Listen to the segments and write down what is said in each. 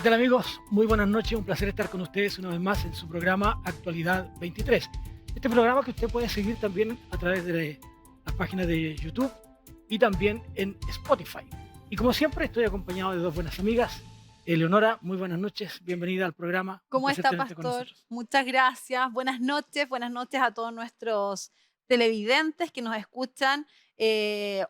¿Qué tal amigos? Muy buenas noches, un placer estar con ustedes una vez más en su programa Actualidad 23. Este programa que usted puede seguir también a través de las páginas de YouTube y también en Spotify. Y como siempre estoy acompañado de dos buenas amigas. Eleonora, muy buenas noches, bienvenida al programa, un ¿Cómo placer está, tenerte con pastor? nosotros. Muchas gracias. Buenas noches a todos nuestros televidentes que nos escuchan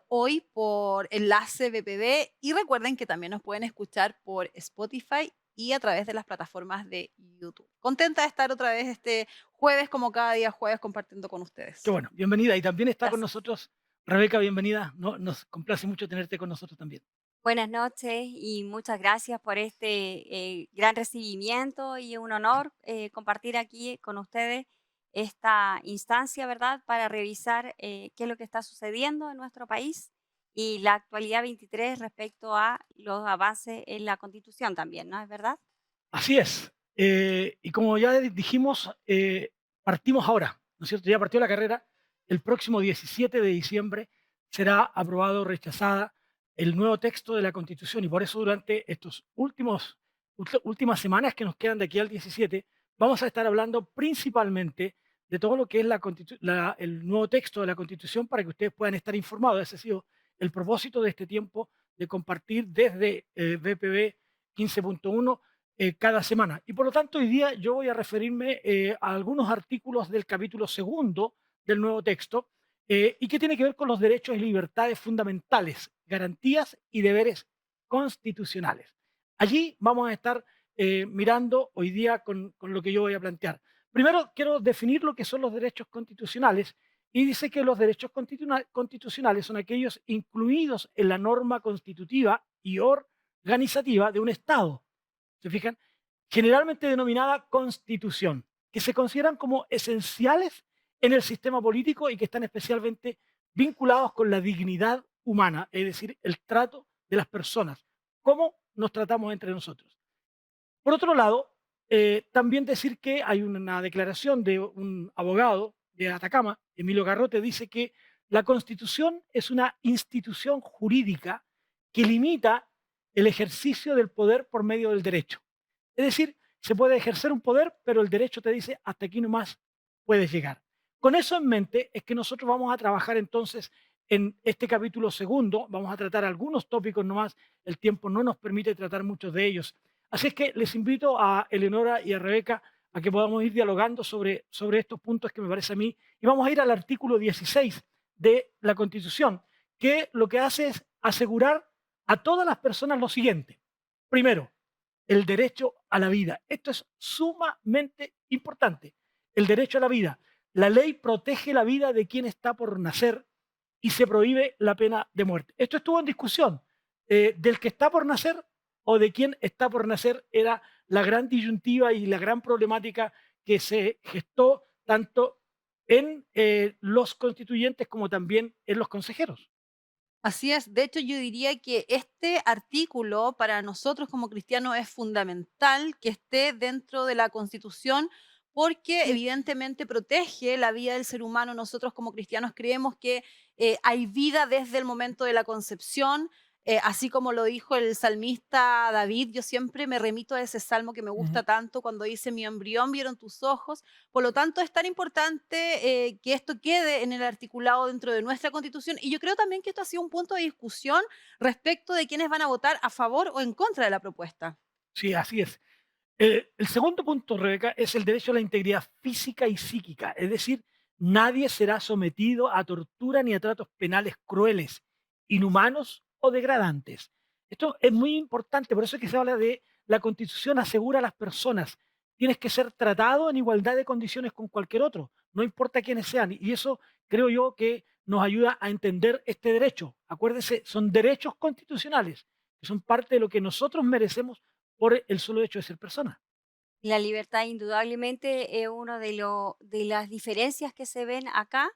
hoy por Enlace BPB y recuerden que también nos pueden escuchar por Spotify y a través de las plataformas de YouTube. Contenta de estar otra vez este jueves, como cada día jueves, compartiendo con Qué ustedes. bueno, bienvenida. Y también está con Gracias. nosotros Rebeca, bienvenida. Nos complace mucho tenerte con nosotros también. Buenas noches y muchas gracias por este gran recibimiento y un honor compartir aquí con ustedes esta instancia, ¿verdad? Para revisar qué es lo que está sucediendo en nuestro país y la actualidad 23 respecto a los avances en la Constitución también, ¿no es verdad? Así es. Y como ya dijimos, partimos ahora, ¿no es cierto? Ya partió la carrera. El próximo 17 de diciembre será aprobado o rechazada el nuevo texto de la Constitución y por eso durante estos últimas semanas que nos quedan de aquí al 17 vamos a estar hablando principalmente de todo lo que es el nuevo texto de la Constitución para que ustedes puedan estar informados. Ese ha sido el propósito de este tiempo de compartir desde BPB 15.1 cada semana. Y por lo tanto, hoy día yo voy a referirme a algunos artículos del capítulo segundo del nuevo texto y que tiene que ver con los derechos y libertades fundamentales, garantías y deberes constitucionales. Allí vamos a estar mirando hoy día con lo que yo voy a plantear. Primero, quiero definir lo que son los derechos constitucionales y dice que los derechos constitucionales son aquellos incluidos en la norma constitutiva y organizativa de un Estado. ¿Se fijan? Generalmente denominada constitución, que se consideran como esenciales en el sistema político y que están especialmente vinculados con la dignidad humana, es decir, el trato de las personas, cómo nos tratamos entre nosotros. Por otro lado, también decir que hay una declaración de un abogado de Atacama, Emilio Garrote, dice que la Constitución es una institución jurídica que limita el ejercicio del poder por medio del derecho. Es decir, se puede ejercer un poder, pero el derecho te dice hasta aquí nomás puedes llegar. Con eso en mente es que nosotros vamos a trabajar entonces en este capítulo segundo, vamos a tratar algunos tópicos nomás, el tiempo no nos permite tratar muchos de ellos. Así es que les invito a Eleonora y a Rebeca a que podamos ir dialogando sobre estos puntos que me parece a mí. Y vamos a ir al artículo 16 de la Constitución, que lo que hace es asegurar a todas las personas lo siguiente. Primero, el derecho a la vida. Esto es sumamente importante. El derecho a la vida. La ley protege la vida de quien está por nacer y se prohíbe la pena de muerte. Esto estuvo en discusión. Del que está por nacer o de quien está por nacer era la gran disyuntiva y la gran problemática que se gestó tanto en los constituyentes como también en los consejeros. Así es. De hecho, yo diría que este artículo para nosotros como cristianos es fundamental que esté dentro de la Constitución porque evidentemente protege la vida del ser humano. Nosotros como cristianos creemos que hay vida desde el momento de la concepción, así como lo dijo el salmista David. Yo siempre me remito a ese salmo que me gusta Ujú. tanto cuando dice, mi embrión vieron tus ojos. Por lo tanto, es tan importante que esto quede en el articulado dentro de nuestra Constitución y yo creo también que esto ha sido un punto de discusión respecto de quiénes van a votar a favor o en contra de la propuesta. Sí, así es. El segundo punto, Rebeca, es el derecho a la integridad física y psíquica. Es decir, nadie será sometido a tortura ni a tratos penales crueles, inhumanos o degradantes. Esto es muy importante, por eso es que se habla de la Constitución asegura a las personas. Tienes que ser tratado en igualdad de condiciones con cualquier otro, no importa quiénes sean. Y eso creo yo que nos ayuda a entender este derecho. Acuérdense, son derechos constitucionales, que son parte de lo que nosotros merecemos por el solo hecho de ser persona. La libertad indudablemente es uno de las diferencias que se ven acá,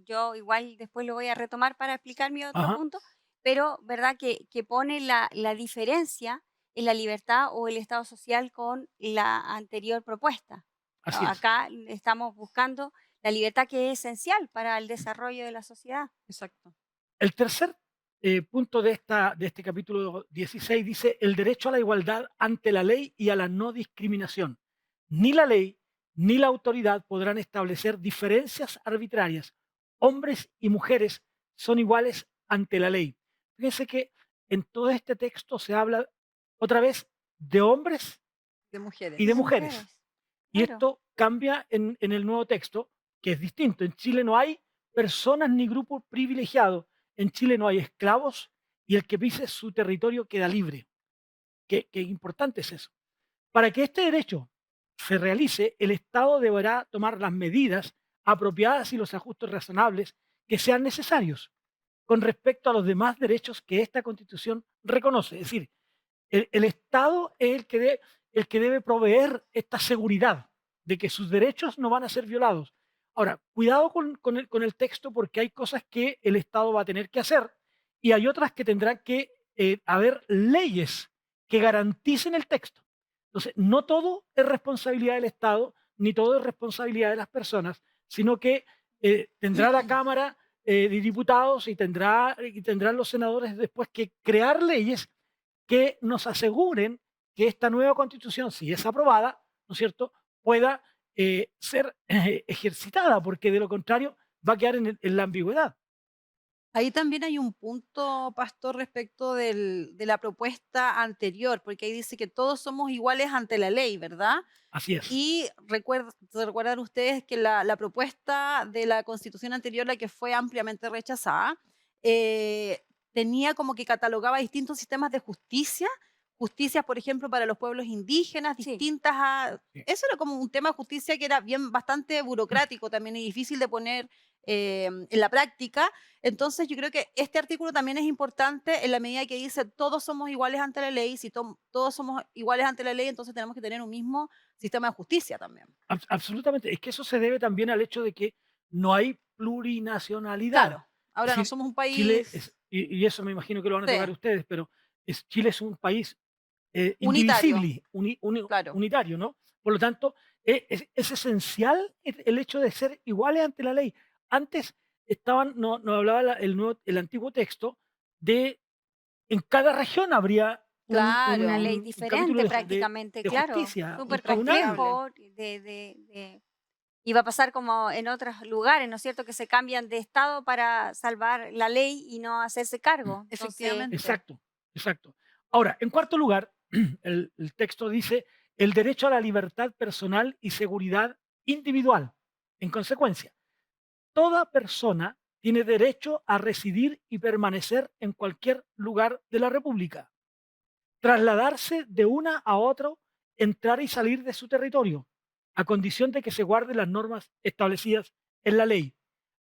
yo igual después lo voy a retomar para explicar mi otro Ajá, punto, pero verdad que pone la diferencia en la libertad o el Estado social con la anterior propuesta. así es. Acá estamos buscando la libertad que es esencial para el desarrollo de la sociedad. Exacto. El tercer punto de este capítulo 16 dice: el derecho a la igualdad ante la ley y a la no discriminación. Ni la ley ni la autoridad podrán establecer diferencias arbitrarias. Hombres y mujeres son iguales ante la ley. Fíjense que en todo este texto se habla otra vez de hombres De mujeres. y Y de de mujeres. mujeres, Y claro. esto cambia en el nuevo texto, que es distinto. En Chile no hay personas ni grupos privilegiados. En Chile no hay esclavos y el que pise su territorio queda libre. Qué importante es eso. Para que este derecho se realice, el Estado deberá tomar las medidas apropiadas y los ajustes razonables que sean necesarios con respecto a los demás derechos que esta Constitución reconoce. Es decir, el Estado es el que debe proveer esta seguridad de que sus derechos no van a ser violados. Ahora, cuidado con el texto porque hay cosas que el Estado va a tener que hacer y hay otras que tendrán que haber leyes que garanticen el texto. Entonces, no todo es responsabilidad del Estado, ni todo es responsabilidad de las personas, sino que tendrá la Cámara de Diputados y tendrán los senadores después que crear leyes que nos aseguren que esta nueva constitución, si es aprobada, ¿no es cierto?, pueda ser ejercitada, porque de lo contrario va a quedar en la ambigüedad. Ahí también hay un punto, pastor, respecto de la propuesta anterior, porque ahí dice que todos somos iguales ante la ley, ¿verdad? Así es. Y recuerdan ustedes que la propuesta de la constitución anterior, la que fue ampliamente rechazada, eh, tenía como que catalogaba distintos sistemas de justicia, justicias, por ejemplo, para los pueblos indígenas, Sí, distintas a... Sí. Eso era como un tema de justicia que era bien bastante burocrático también y difícil de poner en la práctica. Entonces, yo creo que este artículo también es importante en la medida que dice todos somos iguales ante la ley. Si todos somos iguales ante la ley, entonces tenemos que tener un mismo sistema de justicia también. Absolutamente. Es que eso se debe también al hecho de que no hay plurinacionalidad. Claro, Es ahora no decir, somos un Chile país es, y eso me imagino que lo van a tocar sí, ustedes, pero Chile es un país unitario, indivisible, claro. unitario, ¿no? Por lo tanto, es esencial el hecho de ser iguales ante la ley. Antes nos hablaba el antiguo texto de en cada región habría una Claro, ley un capítulo diferente prácticamente, de claro, justicia, un súper tribunal. impactable. complejo. Iba a pasar como en otros lugares, ¿no es cierto?, que se cambian de estado para salvar la ley y no hacerse cargo. Entonces, Efectivamente. Exacto, exacto. Ahora, en cuarto lugar, el texto dice el derecho a la libertad personal y seguridad individual. En consecuencia, toda persona tiene derecho a residir y permanecer en cualquier lugar de la República, trasladarse de una a otro, entrar y salir de su territorio, a condición de que se guarden las normas establecidas en la ley.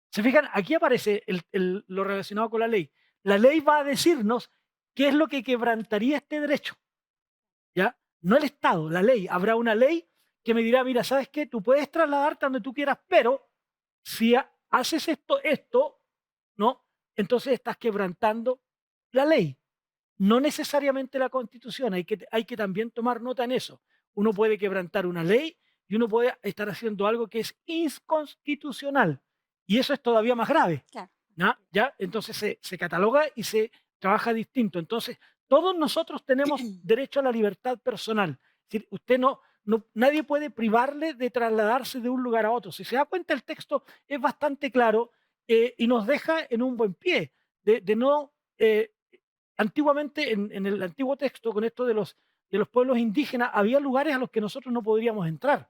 ¿Se fijan? Aquí aparece lo relacionado con la ley. La ley va a decirnos qué es lo que quebrantaría este derecho, ¿ya? No el Estado, la ley. Habrá una ley que me dirá, mira, ¿sabes qué? Tú puedes trasladarte a donde tú quieras, pero si haces esto, ¿no? Entonces estás quebrantando la ley. No necesariamente la Constitución, hay que también tomar nota en eso. Uno puede quebrantar una ley y uno puede estar haciendo algo que es inconstitucional. Y eso es todavía más grave. claro, ¿Ya? ¿Ya? Entonces se cataloga y se trabaja distinto. Entonces, todos nosotros tenemos derecho a la libertad personal. Es decir, usted nadie puede privarle de trasladarse de un lugar a otro. Si se da cuenta, el texto es bastante claro y nos deja en un buen pie de no antiguamente, en el antiguo texto, con esto de los pueblos indígenas, había lugares a los que nosotros no podríamos entrar,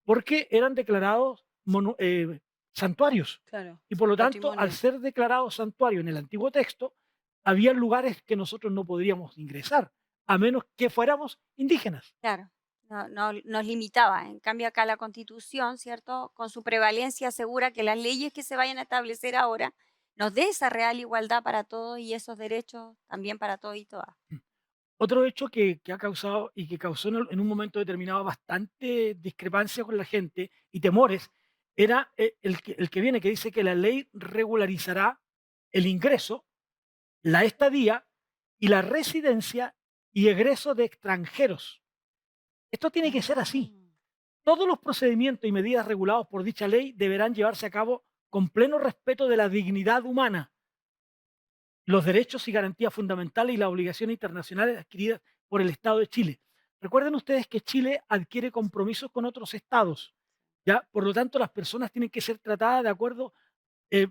porque eran declarados santuarios. Claro, Y por lo tanto, al patrimonio. ser declarados santuarios en el antiguo texto, había lugares que nosotros no podríamos ingresar, a menos que fuéramos indígenas. claro. No, no nos limitaba. En cambio, acá la Constitución, ¿cierto?, con su prevalencia asegura que las leyes que se vayan a establecer ahora nos dé esa real igualdad para todos y esos derechos también para todos y todas. Otro hecho que ha causado y que causó en un momento determinado bastante discrepancia con la gente y temores era el que viene, que dice que la ley regularizará el ingreso, la estadía y la residencia y egreso de extranjeros. Esto tiene que ser Ah, así. Todos los procedimientos y medidas regulados por dicha ley deberán llevarse a cabo con pleno respeto de la dignidad humana. los derechos y garantías fundamentales y las obligaciones internacionales adquiridas por el Estado de Chile. Recuerden ustedes que Chile adquiere compromisos con otros estados, ¿ya? Por lo tanto, las personas tienen que ser tratadas de acuerdo,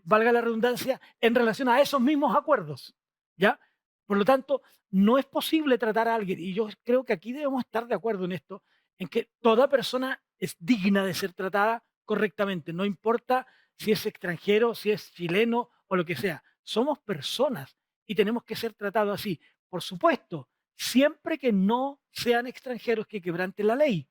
valga la redundancia, en relación a esos mismos acuerdos, ¿ya? Por lo tanto, no es posible tratar a alguien, y yo creo que aquí debemos estar de acuerdo en esto, en que toda persona es digna de ser tratada correctamente, no importa si es extranjero, si es chileno o lo que sea. Somos personas y tenemos que ser tratados así. Por supuesto, siempre que no sean extranjeros que quebranten la ley.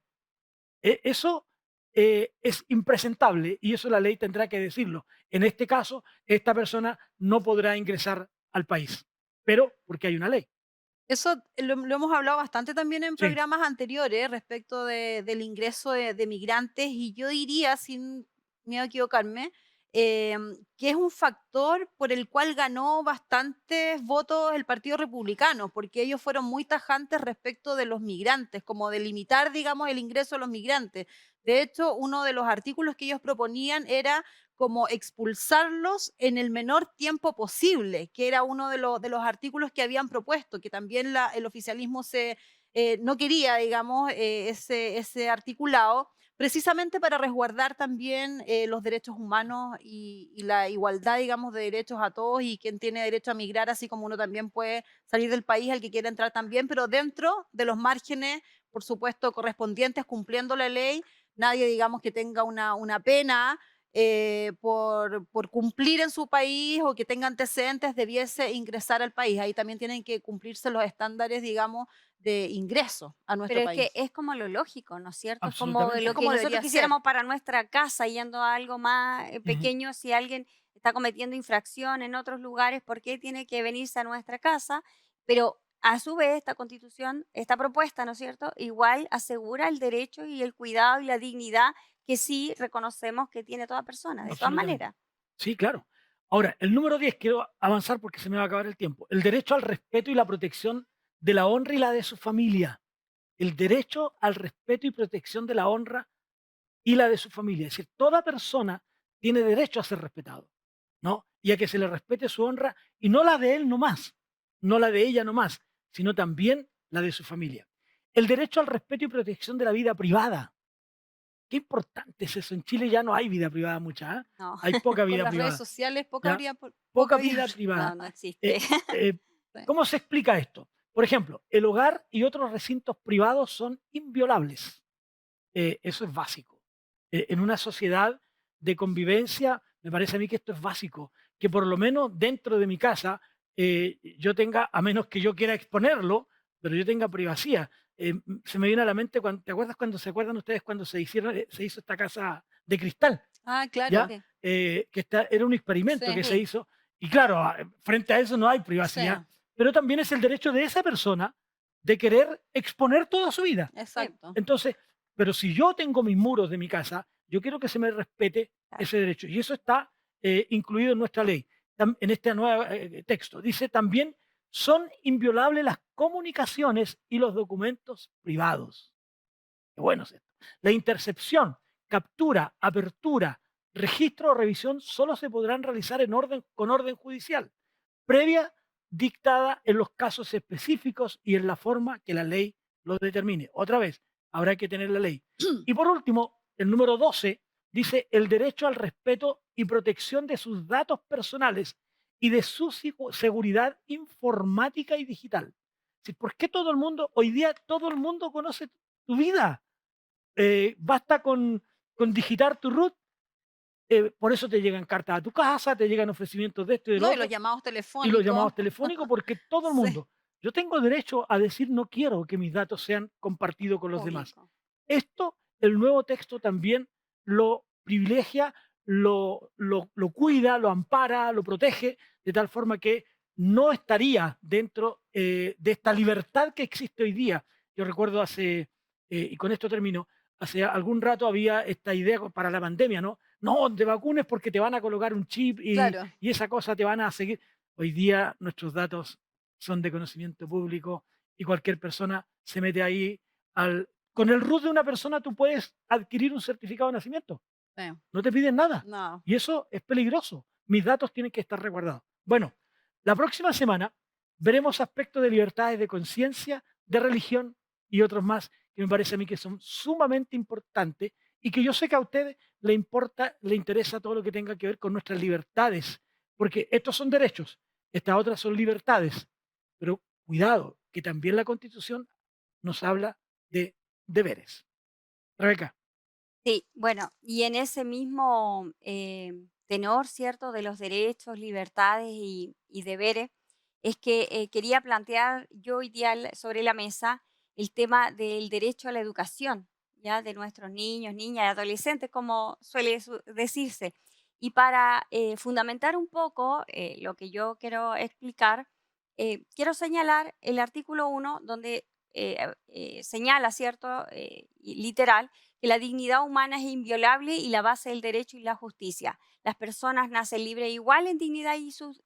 Eso es impresentable y eso la ley tendrá que decirlo. En este caso, esta persona no podrá ingresar al país, pero porque hay una ley. Eso lo hemos hablado bastante también en Sí, programas anteriores respecto del ingreso de migrantes y yo diría, sin miedo a equivocarme, que es un factor por el cual ganó bastantes votos el Partido Republicano, porque ellos fueron muy tajantes respecto de los migrantes, como de limitar, digamos, el ingreso de los migrantes. De hecho, uno de los artículos que ellos proponían era como expulsarlos en el menor tiempo posible, que era uno de los artículos que habían propuesto, que también el oficialismo no quería, digamos, ese articulado, precisamente para resguardar también los derechos humanos y la igualdad, digamos, de derechos a todos y quien tiene derecho a migrar, así como uno también puede salir del país, el que quiera entrar también, pero dentro de los márgenes, por supuesto, correspondientes, cumpliendo la ley, nadie, digamos, que tenga una pena por cumplir en su país o que tenga antecedentes debiese ingresar al país. Ahí también tienen que cumplirse los estándares, digamos, de ingreso a Pero nuestro es que país. es como lo lógico, ¿no es cierto? Es como absolutamente. lo Es que como nosotros debería ser. quisiéramos para nuestra casa, yendo a algo más Ujú. pequeño, si alguien está cometiendo infracción en otros lugares, ¿por qué tiene que venirse a nuestra casa? Pero a su vez, esta constitución, esta propuesta, ¿no es cierto? Igual asegura el derecho y el cuidado y la dignidad que sí reconocemos que tiene toda persona, de todas Absolutamente. maneras. Sí, claro. Ahora, el número 10 quiero avanzar porque se me va a acabar el tiempo. El derecho al respeto y la protección de la honra y la de su familia. El derecho al respeto y protección de la honra y la de su familia. Es decir, toda persona tiene derecho a ser respetado, ¿no? Y a que se le respete su honra y no la de él nomás, no la de ella nomás, sino también la de su familia. El derecho al respeto y protección de la vida privada. Qué importante es eso. En Chile ya no hay vida privada mucha, ¿ah? No, Hay poca Con vida las redes privada, sociales, ¿ya? poca Poca vida vida no, privada. no existe. Eh, eh, privada. ¿Cómo se explica esto? Por ejemplo, el hogar y otros recintos privados son inviolables. Eso es básico. En una sociedad de convivencia, me parece a mí que esto es básico, que por lo menos dentro de mi casa yo tenga, a menos que yo quiera exponerlo, pero yo tenga privacidad. Se me viene a la mente, ¿te acuerdas cuando se acuerdan ustedes cuando se hizo esta casa de cristal? Ah, claro. ¿Ya? Sí, Era un experimento Sí, que se sí, hizo, y claro, frente a eso no hay sí, privacidad, pero también es el derecho de esa persona de querer exponer toda su vida. sí, exacto. Entonces, pero si yo tengo mis muros de mi casa, yo quiero que se me respete claro. ese derecho. Y eso está incluido en nuestra ley, en este nuevo texto. Dice también, son inviolables las comunicaciones y los documentos privados. Qué bueno es esto. La intercepción, captura, apertura, registro o revisión solo se podrán realizar con orden judicial, previa dictada en los casos específicos y en la forma que la ley lo determine. Otra vez, habrá que tener la ley. Y por último, el número 12 dice el derecho al respeto y protección de sus datos personales y de su seguridad informática y digital. Sí, ¿por qué todo el mundo, hoy día todo el mundo conoce tu vida? Basta con digitar tu root, por eso te llegan cartas a tu casa, te llegan ofrecimientos de esto y del No, y los otro, llamados y los telefónicos. llamados telefónicos, porque todo el Sí, mundo, yo tengo derecho a decir no quiero que mis datos sean compartidos con los demás. Público. Esto, el nuevo texto también lo privilegia, lo cuida, lo ampara, lo protege, de tal forma que no estaría dentro de esta libertad que existe hoy día. Yo recuerdo y con esto termino, hace algún rato había esta idea para la pandemia, ¿no? No, te vacunes porque te van a colocar un chip claro. y esa cosa te van a seguir. Hoy día nuestros datos son de conocimiento público y cualquier persona se mete ahí con el RUT de una persona tú puedes adquirir un certificado de nacimiento. Sí. No te piden nada. No. Y eso es peligroso. Mis datos tienen que estar resguardados. Bueno, La próxima semana veremos aspectos de libertades de conciencia, de religión y otros más que me parece a mí que son sumamente importantes y que yo sé que a ustedes le importa, le interesa todo lo que tenga que ver con nuestras libertades, porque estos son derechos, estas otras son libertades. Pero cuidado, que también la Constitución nos habla de deberes. Rebeca. Sí, bueno, y en ese mismo tenor, ¿cierto?, de los derechos, libertades y deberes, es que quería plantear yo hoy día sobre la mesa el tema del derecho a la educación, ya de nuestros niños, niñas y adolescentes, como suele decirse. Y para fundamentar un poco lo que yo quiero explicar, quiero señalar el artículo 1, donde señala, ¿cierto?, y literal, que la dignidad humana es inviolable y la base del derecho y la justicia. Las personas nacen libres e iguales en dignidad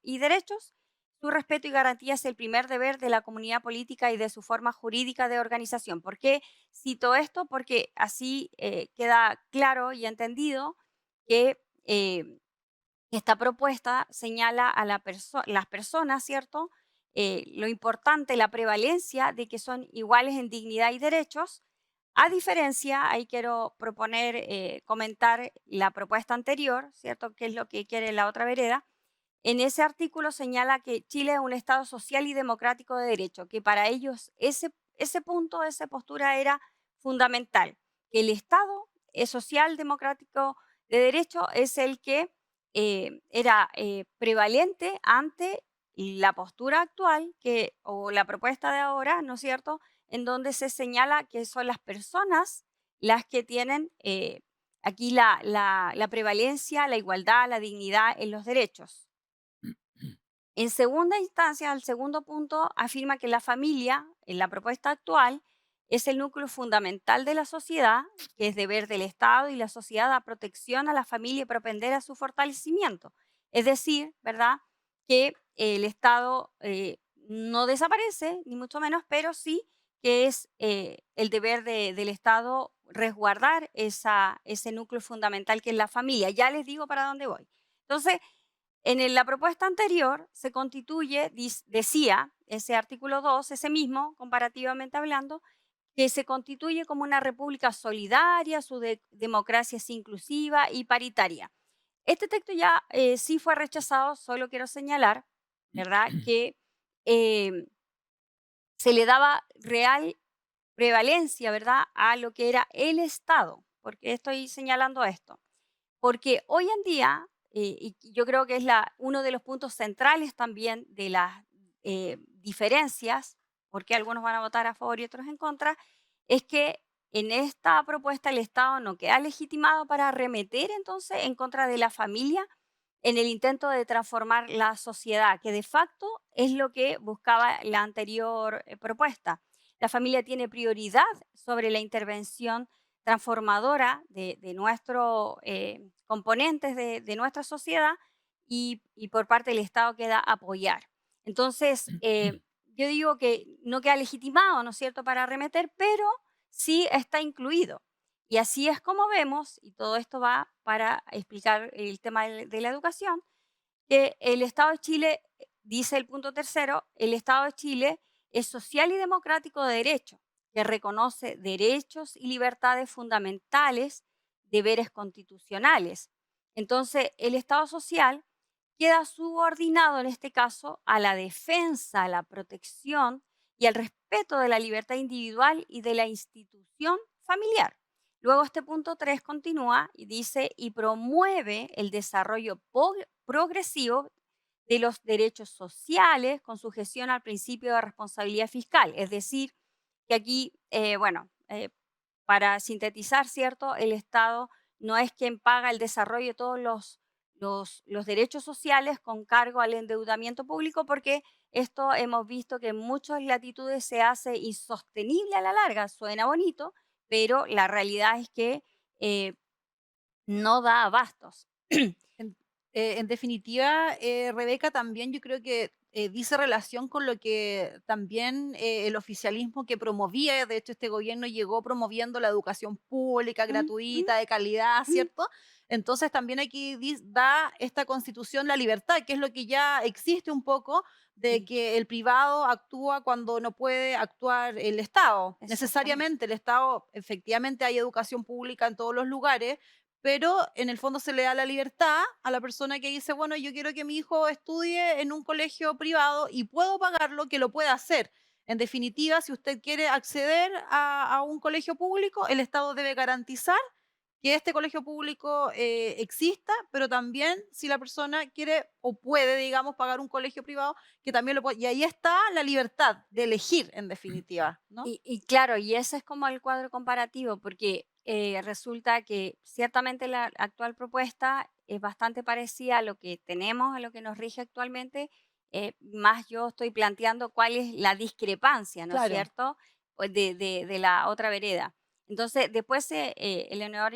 y derechos. Su respeto y garantía es el primer deber de la comunidad política y de su forma jurídica de organización. ¿Por qué cito esto? Porque así queda claro y entendido que esta propuesta señala a las personas, ¿cierto? Lo importante, la prevalencia de que son iguales en dignidad y derechos. A diferencia, ahí quiero proponer, comentar la propuesta anterior, ¿cierto? ¿Qué es lo que quiere la otra vereda? En ese artículo señala que Chile es un Estado social y democrático de derecho, que para ellos ese punto, esa postura era fundamental, que el Estado es social, democrático de derecho es el que era prevalente ante la postura actual o la propuesta de ahora, ¿no es cierto?, en donde se señala que son las personas las que tienen aquí la prevalencia, la igualdad, la dignidad en los derechos. En segunda instancia, al segundo punto, afirma que la familia, en la propuesta actual, es el núcleo fundamental de la sociedad, que es deber del Estado y la sociedad da protección a la familia y propender a su fortalecimiento. Es decir, ¿verdad?, que el Estado no desaparece, ni mucho menos, pero sí que es el deber del Estado resguardar ese núcleo fundamental que es la familia. Ya les digo para dónde voy. Entonces, la propuesta anterior se constituye, decía ese artículo 2, ese mismo, comparativamente hablando, que se constituye como una república solidaria, su democracia es inclusiva y paritaria. Este texto ya sí fue rechazado, solo quiero señalar, ¿verdad?, que eh, se le daba real prevalencia, ¿verdad?, a lo que era el Estado. ¿Por qué estoy señalando esto? Porque hoy en día, y yo creo que es uno de los puntos centrales también de las diferencias, porque algunos van a votar a favor y otros en contra, es que en esta propuesta el Estado no queda legitimado para arremeter entonces en contra de la familia en el intento de transformar la sociedad, que de facto es lo que buscaba la anterior propuesta. La familia tiene prioridad sobre la intervención transformadora de nuestros componentes de nuestra sociedad y por parte del Estado queda apoyar. Entonces, yo digo que no queda legitimado, ¿no es cierto?, para arremeter, pero sí está incluido. Y así es como vemos, y todo esto va para explicar el tema de la educación, que el Estado de Chile, dice el punto tercero, el Estado de Chile es social y democrático de derecho, que reconoce derechos y libertades fundamentales, deberes constitucionales. Entonces, el Estado social queda subordinado en este caso a la defensa, a la protección y al respeto de la libertad individual y de la institución familiar. Luego este punto 3 continúa y dice, y promueve el desarrollo progresivo de los derechos sociales con sujeción al principio de responsabilidad fiscal. Es decir, que aquí, para sintetizar, ¿cierto? El Estado no es quien paga el desarrollo de todos los derechos sociales con cargo al endeudamiento público, porque esto hemos visto que en muchas latitudes se hace insostenible a la larga. Suena bonito, pero la realidad es que eh, no da abastos. En definitiva, Rebeca, también yo creo que dice relación con lo que también el oficialismo que promovía, de hecho este gobierno llegó promoviendo la educación pública, Mm, mm, gratuita, de calidad, mm, ¿cierto? Entonces también aquí da esta constitución la libertad, que es lo que ya existe un poco, de sí, que el privado actúa cuando no puede actuar el Estado. exactamente. Necesariamente el Estado, efectivamente hay educación pública en todos los lugares, pero en el fondo se le da la libertad a la persona que dice, bueno, yo quiero que mi hijo estudie en un colegio privado y puedo pagarlo, que lo pueda hacer. En definitiva, si usted quiere acceder a un colegio público, el Estado debe garantizar que este colegio público exista, pero también si la persona quiere o puede, digamos, pagar un colegio privado, que también lo puede. Y ahí está la libertad de elegir, en definitiva, ¿no? Y claro, y ese es como el cuadro comparativo, porque resulta que ciertamente la actual propuesta es bastante parecida a lo que tenemos, a lo que nos rige actualmente, más yo estoy planteando cuál es la discrepancia, ¿no es Claro, cierto?, pues de la otra vereda. Entonces, después, Eleonor,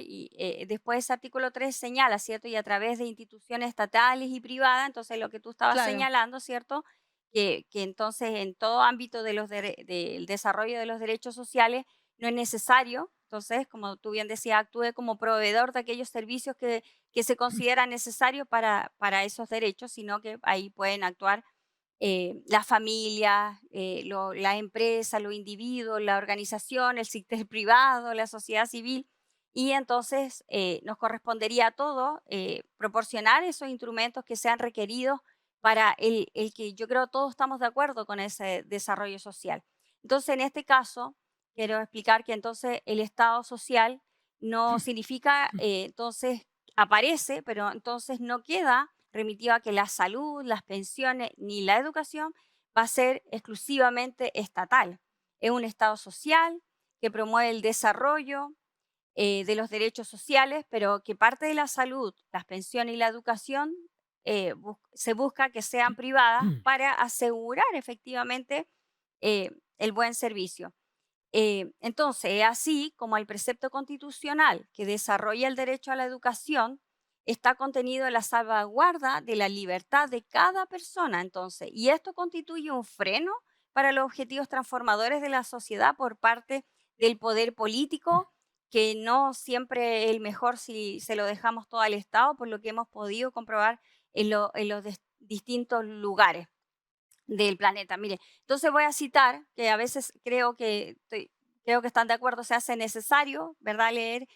después ese artículo 3 señala, ¿cierto? Y a través de instituciones estatales y privadas, entonces lo que tú estabas claro. señalando, ¿cierto? Que entonces en todo ámbito de del desarrollo de los derechos sociales no es necesario, entonces, como tú bien decías, actúe como proveedor de aquellos servicios que se consideran necesarios para esos derechos, sino que ahí pueden actuar las familias, las empresas, los individuos, la organización, el sector privado, la sociedad civil. Y entonces nos correspondería a todos proporcionar esos instrumentos que sean requeridos para el que yo creo todos estamos de acuerdo con ese desarrollo social. Entonces, en este caso, quiero explicar que entonces el Estado social no significa, entonces aparece, pero entonces no queda remitido a que la salud, las pensiones ni la educación va a ser exclusivamente estatal. Es un Estado social que promueve el desarrollo de los derechos sociales, pero que parte de la salud, las pensiones y la educación se busca que sean privadas para asegurar efectivamente el buen servicio. Entonces, es así como el precepto constitucional que desarrolla el derecho a la educación está contenido en la salvaguarda de la libertad de cada persona, entonces, y esto constituye un freno para los objetivos transformadores de la sociedad por parte del poder político, que no siempre es el mejor si se lo dejamos todo al Estado, por lo que hemos podido comprobar en los distintos lugares del planeta. Mire, entonces voy a citar, que a veces creo que están de acuerdo, se hace necesario, ¿verdad?, leer,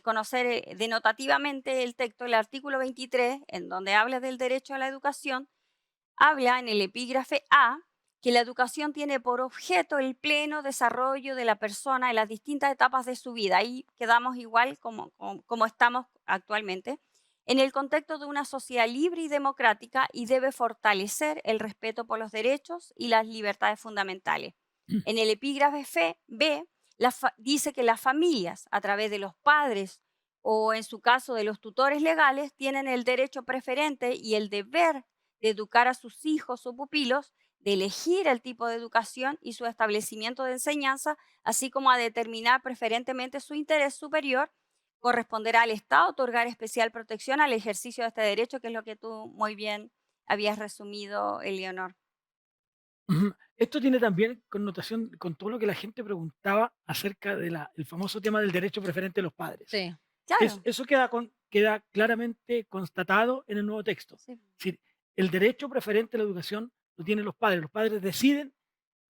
conocer denotativamente el texto, el artículo 23, en donde habla del derecho a la educación, habla en el epígrafe A que la educación tiene por objeto el pleno desarrollo de la persona en las distintas etapas de su vida. Ahí quedamos igual como estamos actualmente, en el contexto de una sociedad libre y democrática y debe fortalecer el respeto por los derechos y las libertades fundamentales. En el epígrafe B dice que las familias, a través de los padres o en su caso de los tutores legales, tienen el derecho preferente y el deber de educar a sus hijos o pupilos, de elegir el tipo de educación y su establecimiento de enseñanza, así como a determinar preferentemente su interés superior. Corresponderá al Estado otorgar especial protección al ejercicio de este derecho, que es lo que tú muy bien habías resumido, Eleonor. Ujú. Esto tiene también connotación con todo lo que la gente preguntaba acerca del famoso tema del derecho preferente de los padres. Sí. Claro, Eso queda claramente constatado en el nuevo texto. sí. Es decir, el derecho preferente a la educación lo tienen los padres. Los padres deciden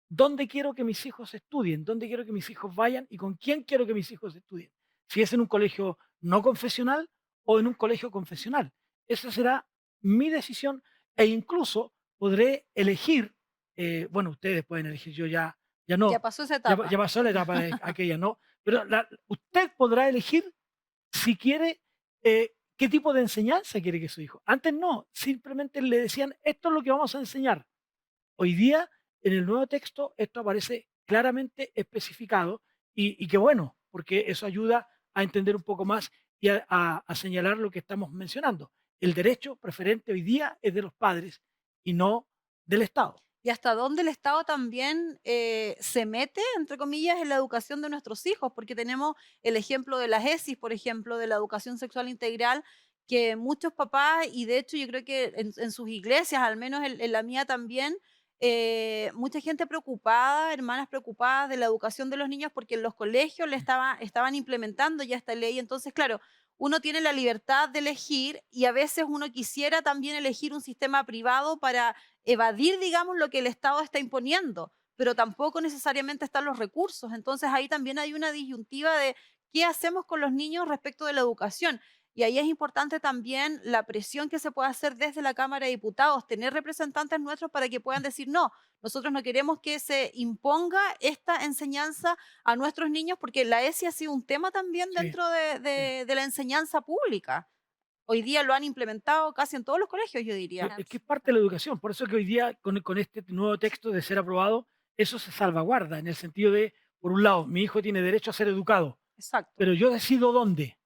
dónde quiero que mis hijos estudien, dónde quiero que mis hijos vayan y con quién quiero que mis hijos estudien. Si es en un colegio no confesional o en un colegio confesional. Esa será mi decisión e incluso podré elegir, bueno, ustedes pueden elegir, yo ya Ya no, pasó esa ya etapa. pasó la etapa de aquella, no, pero usted podrá elegir si quiere, qué tipo de enseñanza quiere que su hijo. Antes no, simplemente le decían, esto es lo que vamos a enseñar. Hoy día, en el nuevo texto, esto aparece claramente especificado y qué bueno, porque eso ayuda a entender un poco más y a señalar lo que estamos mencionando. El derecho preferente hoy día es de los padres y no del Estado. Y hasta dónde el Estado también se mete, entre comillas, en la educación de nuestros hijos, porque tenemos el ejemplo de las ESIS, por ejemplo, de la educación sexual integral, que muchos papás, y de hecho yo creo que en sus iglesias, al menos en la mía también, mucha gente preocupada, hermanas preocupadas de la educación de los niños porque en los colegios estaban implementando ya esta ley. Entonces, claro, uno tiene la libertad de elegir y a veces uno quisiera también elegir un sistema privado para evadir, digamos, lo que el Estado está imponiendo, pero tampoco necesariamente están los recursos. Entonces ahí también hay una disyuntiva de qué hacemos con los niños respecto de la educación. Y ahí es importante también la presión que se puede hacer desde la Cámara de Diputados, tener representantes nuestros para que puedan decir, no, nosotros no queremos que se imponga esta enseñanza a nuestros niños, porque la ESI ha sido un tema también Sí, dentro de, sí. de la enseñanza pública. Hoy día lo han implementado casi en todos los colegios, yo diría. Es que es parte de la educación. Por eso es que hoy día, con este nuevo texto de ser aprobado, eso se salvaguarda en el sentido de, por un lado, mi hijo tiene derecho a ser educado, Exacto, pero yo decido dónde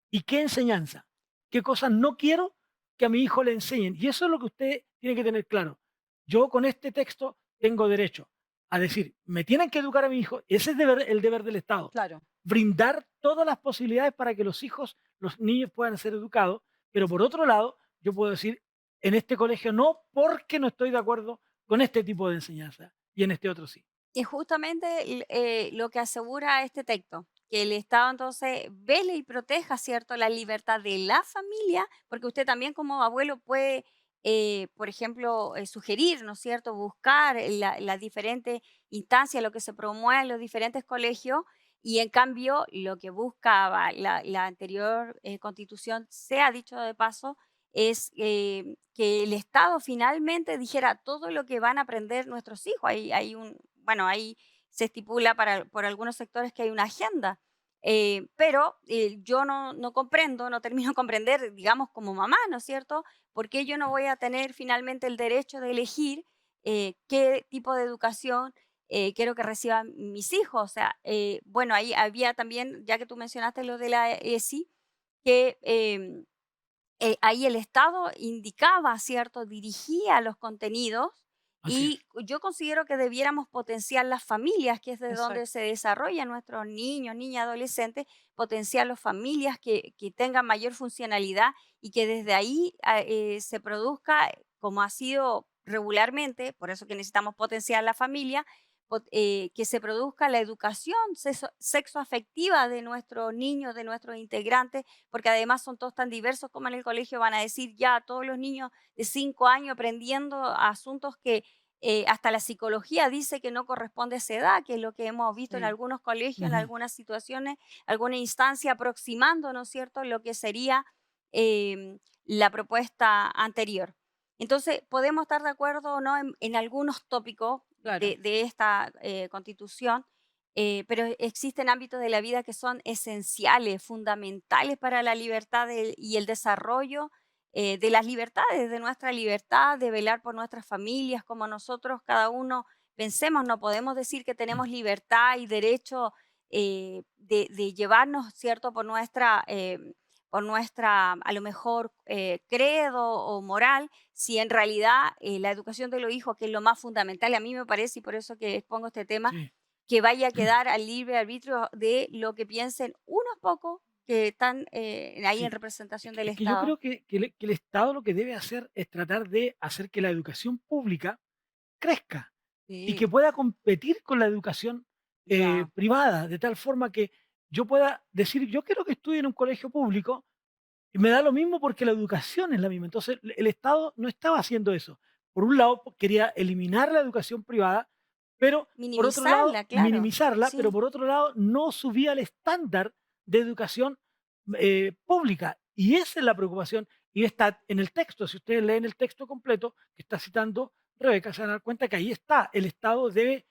y qué enseñanza, qué cosas no quiero que a mi hijo le enseñen. Y eso es lo que usted tiene que tener claro. Yo con este texto tengo derecho a decir, me tienen que educar a mi hijo, ese es el deber del Estado, claro. brindar todas las posibilidades para que los hijos, los niños puedan ser educados, pero por otro lado, yo puedo decir, en este colegio no, porque no estoy de acuerdo con este tipo de enseñanza y en este otro sí. Y justamente lo que asegura este texto, que el Estado entonces vele y proteja, ¿cierto?, la libertad de la familia, porque usted también como abuelo puede, por ejemplo, sugerir, ¿no es cierto?, buscar las diferentes instancias, lo que se promueve en los diferentes colegios, y en cambio lo que buscaba la anterior constitución, sea dicho de paso, es que el Estado finalmente dijera todo lo que van a aprender nuestros hijos. Hay un, bueno, ahí se estipula por algunos sectores que hay una agenda, pero yo no comprendo, no termino de comprender, digamos, como mamá, ¿no es cierto? ¿Por qué yo no voy a tener finalmente el derecho de elegir qué tipo de educación quiero que reciban mis hijos? O sea, bueno, ahí había también, ya que tú mencionaste lo de la ESI, que ahí el Estado indicaba, ¿cierto? Dirigía los contenidos Así y es. yo considero que debiéramos potenciar las familias, que es de donde Exacto. se desarrollan nuestros niños, niñas, adolescentes, potenciar las familias que tengan mayor funcionalidad y que desde ahí se produzca, como ha sido regularmente, por eso que necesitamos potenciar la familia, que se produzca la educación sexoafectiva de nuestros niños, de nuestros integrantes, porque además son todos tan diversos como en el colegio van a decir ya todos los niños de 5 años aprendiendo asuntos que hasta la psicología dice que no corresponde a esa edad, que es lo que hemos visto en Sí. algunos colegios, en Ujú. algunas situaciones, alguna instancia aproximando, ¿no es cierto?, lo que sería la propuesta anterior. Entonces, podemos estar de acuerdo o no en algunos tópicos Claro. de esta constitución, pero existen ámbitos de la vida que son esenciales, fundamentales para la libertad y el desarrollo de las libertades, de nuestra libertad, de velar por nuestras familias, como nosotros cada uno pensemos. No podemos decir que tenemos libertad y derecho de llevarnos, ¿cierto?, por nuestra, a lo mejor, credo o moral, si en realidad la educación de los hijos, que es lo más fundamental, a mí me parece, y por eso que expongo este tema, Sí. que vaya a quedar al libre arbitrio de lo que piensen unos pocos que están ahí en Sí, representación del es que yo Estado. creo que el Estado lo que debe hacer es tratar de hacer que la educación pública crezca y que Sí, pueda competir con la educación ya. privada, de tal forma que yo pueda decir, yo quiero que estudie en un colegio público y me da lo mismo porque la educación es la misma. Entonces, el Estado no estaba haciendo eso. Por un lado, quería eliminar la educación privada, pero por otro lado, Minimizarla, claro. minimizarla, pero Sí. por otro lado, no subía el estándar de educación pública. Y esa es la preocupación. Y está en el texto. Si ustedes leen el texto completo que está citando Rebeca, se van a dar cuenta que ahí está. El Estado debe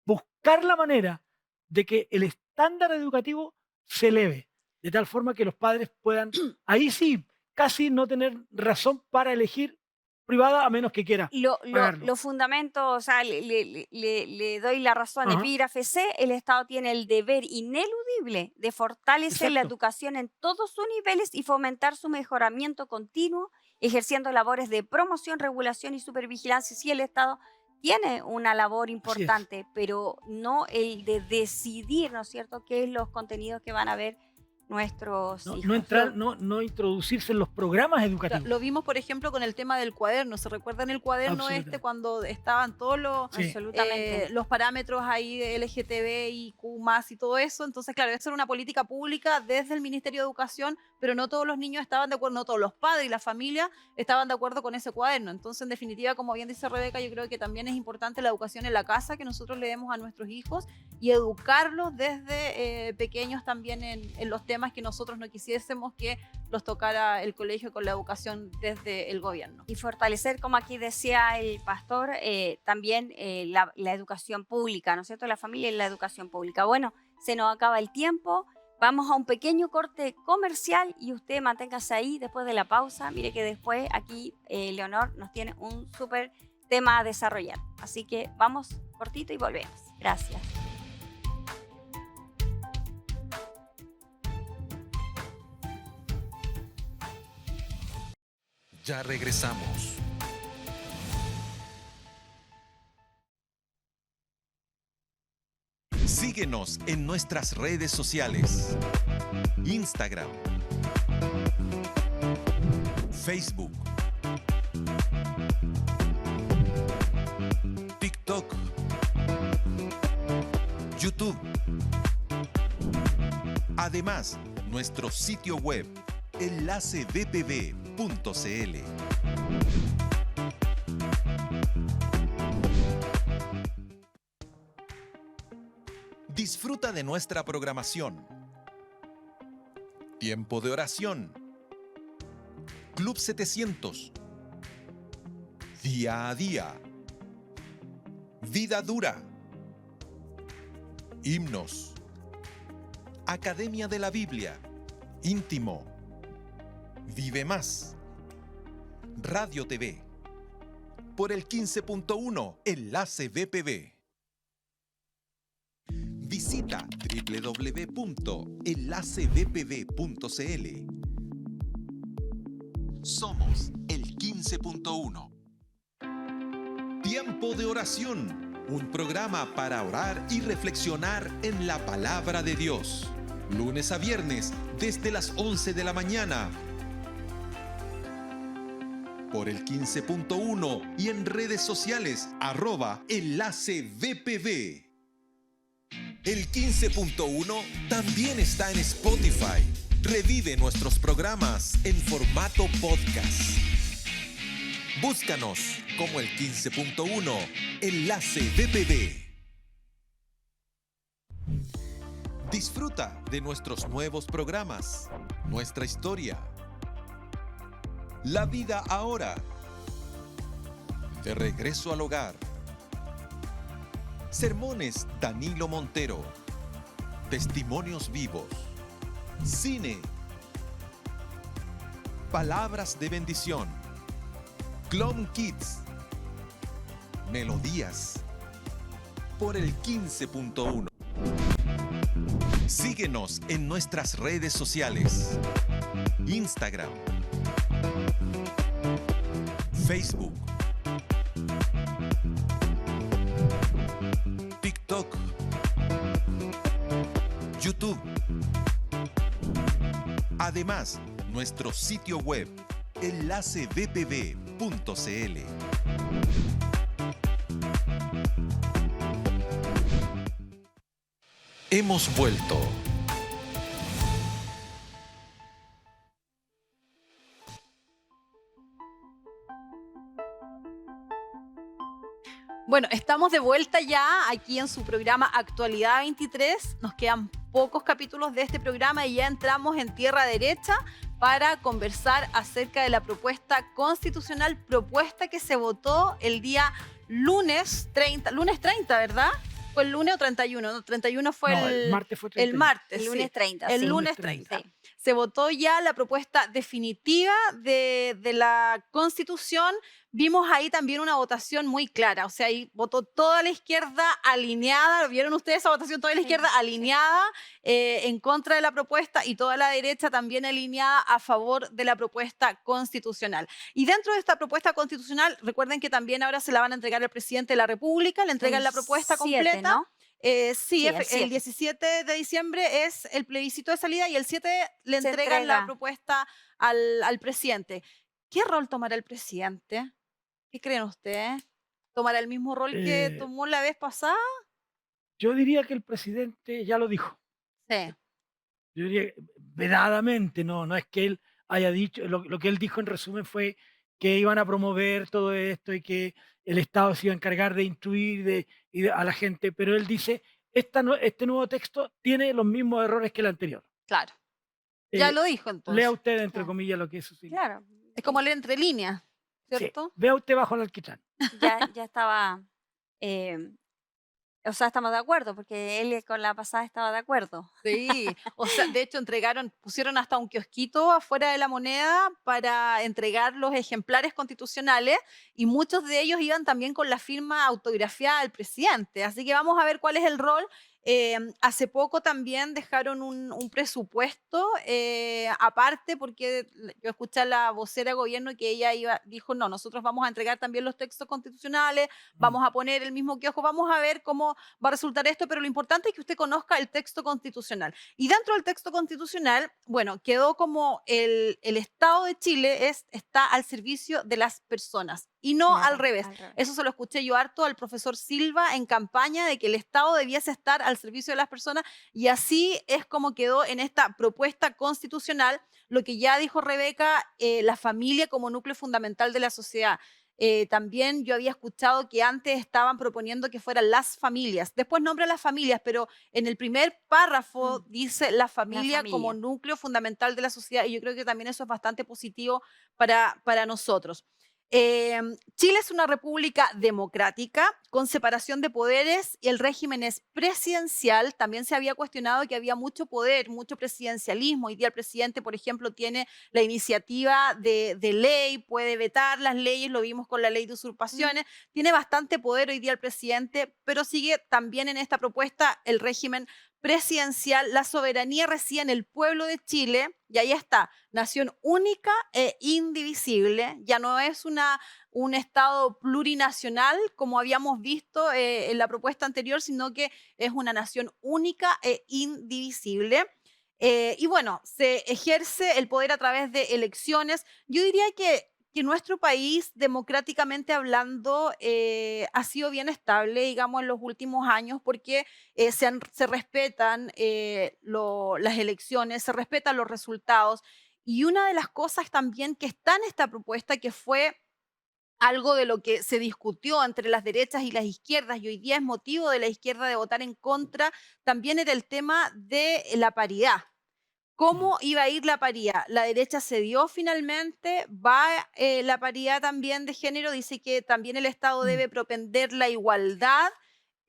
buscar la manera de que el estándar educativo se eleve, de tal forma que los padres puedan, ahí sí, casi no tener razón para elegir privada a menos que quiera pagarlo. Los fundamentos, o sea, le doy la razón. Ajá, Epígrafe C, el Estado tiene el deber ineludible de fortalecer la exacto. educación en todos sus niveles y fomentar su mejoramiento continuo, ejerciendo labores de promoción, regulación y supervigilancia. Sí, el Estado tiene una labor Así es. importante, pero no el de decidir, ¿no es cierto?, qué es los contenidos que van a ver nuestros No, hijos. no entrar, no introducirse en los programas educativos. Lo vimos, por ejemplo, con el tema del cuaderno. ¿Se recuerdan el cuaderno Absolutamente. cuando estaban todos Sí. Absolutamente. los parámetros ahí de LGTB y Q+, y todo eso? Entonces, claro, eso era una política pública desde el Ministerio de Educación, pero no todos los niños estaban de acuerdo, no todos los padres y la familia estaban de acuerdo con ese cuaderno. Entonces, en definitiva, como bien dice Rebeca, yo creo que también es importante la educación en la casa, que nosotros le demos a nuestros hijos y educarlos desde pequeños también en los temas que nosotros no quisiésemos que los tocara el colegio con la educación desde el gobierno. Y fortalecer, como aquí decía el pastor, también la educación pública, ¿no es cierto? La familia y la educación pública. Bueno, se nos acaba el tiempo. Vamos a un pequeño corte comercial y usted manténgase ahí después de la pausa. Mire que después aquí Leonor nos tiene un súper tema a desarrollar. Así que vamos cortito y volvemos. Gracias. Ya regresamos. Síguenos en nuestras redes sociales. Instagram, Facebook, TikTok, YouTube. Además, nuestro sitio web, enlacebpb.cl. Disfruta de nuestra programación. Tiempo de oración. Club 700. Día a día. Vida dura. Himnos. Academia de la Biblia. Íntimo. Vive más. Radio TV. Por el 15.1 Enlace BPB. Visita www.enlacebpb.cl. Somos el 15.1. Tiempo de oración. Un programa para orar y reflexionar en la palabra de Dios. Lunes a viernes desde las 11 de la mañana. Por el 15.1 y en redes sociales @enlacebpb. El 15.1 también está en Spotify. Revive nuestros programas en formato podcast. Búscanos como el 15.1 Enlace BPB. Disfruta de nuestros nuevos programas, nuestra historia, la vida ahora, de regreso al hogar, sermones Danilo Montero, testimonios vivos, cine, palabras de bendición, Clone Kids, melodías, por el 15.1. Síguenos en nuestras redes sociales. Instagram, Facebook, TikTok, YouTube. Además, nuestro sitio web, enlacebpb.cl. Hemos vuelto. Bueno, estamos de vuelta ya aquí en su programa Actualidad 23. Nos quedan pocos capítulos de este programa y ya entramos en tierra derecha para conversar acerca de la propuesta constitucional, propuesta que se votó el día lunes 30, ¿verdad? ¿Fue el lunes o 31? No, 31 fue No, el martes fue 31. El martes, El sí. lunes 30. El sí. lunes Lunes 30. Sí. Se votó ya la propuesta definitiva de la Constitución. Vimos ahí también una votación muy clara, o sea, ahí votó toda la izquierda alineada, ¿vieron ustedes esa votación? Toda la izquierda alineada en contra de la propuesta y toda la derecha también alineada a favor de la propuesta constitucional. Y dentro de esta propuesta constitucional, recuerden que también ahora se la van a entregar al presidente de la República, le entregan El la propuesta 7, completa. ¿no? Sí, Sí, el el 7 17 de diciembre es el plebiscito de salida y el 7 le se entregan la entrega. propuesta al presidente. ¿Qué rol tomará el presidente? ¿Qué creen ustedes? ¿Tomará el mismo rol que Eh, tomó la vez pasada? yo diría que el presidente ya lo dijo. Sí, Yo diría vedadamente, no es que él haya dicho, lo que él dijo en resumen fue que iban a promover todo esto y que el Estado se iba a encargar de instruir a la gente, pero él dice, este nuevo texto tiene los mismos errores que el anterior. claro. Ya Eh, lo dijo lea entonces. usted, entre Claro, comillas, lo que eso significa. claro, Es como leer entre líneas, Sí, ¿cierto? vea usted bajo el alquitrán. ya estaba, em, o sea, estamos de acuerdo, porque él con la pasada estaba de acuerdo. Sí, o sea, de hecho pusieron hasta un kiosquito afuera de la Moneda para entregar los ejemplares constitucionales y muchos de ellos iban también con la firma autografiada del presidente. Así que vamos a ver cuál es el rol. Hace poco también dejaron un presupuesto aparte porque yo escuché a la vocera de gobierno que dijo, no, nosotros vamos a entregar también los textos constitucionales, Mm, vamos a poner el mismo kiosco, vamos a ver cómo va a resultar esto, pero lo importante es que usted conozca el texto constitucional. Y dentro del texto constitucional, bueno, quedó como el Estado de Chile está al servicio de las personas y no al Claro, revés. al revés. Eso se lo escuché yo harto al profesor Silva en campaña de que el Estado debiese estar al servicio de las personas y así es como quedó en esta propuesta constitucional lo que ya dijo Rebeca, la familia como núcleo fundamental de la sociedad. También yo había escuchado que antes estaban proponiendo que fueran las familias. Después nombra las familias, pero en el primer párrafo Mm, dice la la familia como familia. núcleo fundamental de la sociedad y yo creo que también eso es bastante positivo para nosotros. Chile es una república democrática con separación de poderes y el régimen es presidencial. También se había cuestionado que había mucho poder, mucho presidencialismo. Hoy día el presidente, por ejemplo, tiene la iniciativa de ley, puede vetar las leyes, lo vimos con la ley de usurpaciones. Tiene bastante poder hoy día el presidente, pero sigue también en esta propuesta el régimen presidencial. La soberanía reside en el pueblo de Chile y ahí está, nación única e indivisible. Ya no es un Estado plurinacional como habíamos visto en la propuesta anterior, sino que es una nación única e indivisible. Y bueno, se ejerce el poder a través de elecciones. Yo diría que nuestro país, democráticamente hablando, ha sido bien estable, digamos, en los últimos años, porque se respetan las elecciones, se respetan los resultados. Y una de las cosas también que está en esta propuesta, que fue algo de lo que se discutió entre las derechas y las izquierdas, y hoy día es motivo de la izquierda de votar en contra, también era el tema de la paridad. mm, ¿Cómo iba a ir la paridad? La derecha cedió finalmente, va la paridad también de género, dice que también el Estado mm. debe propender la igualdad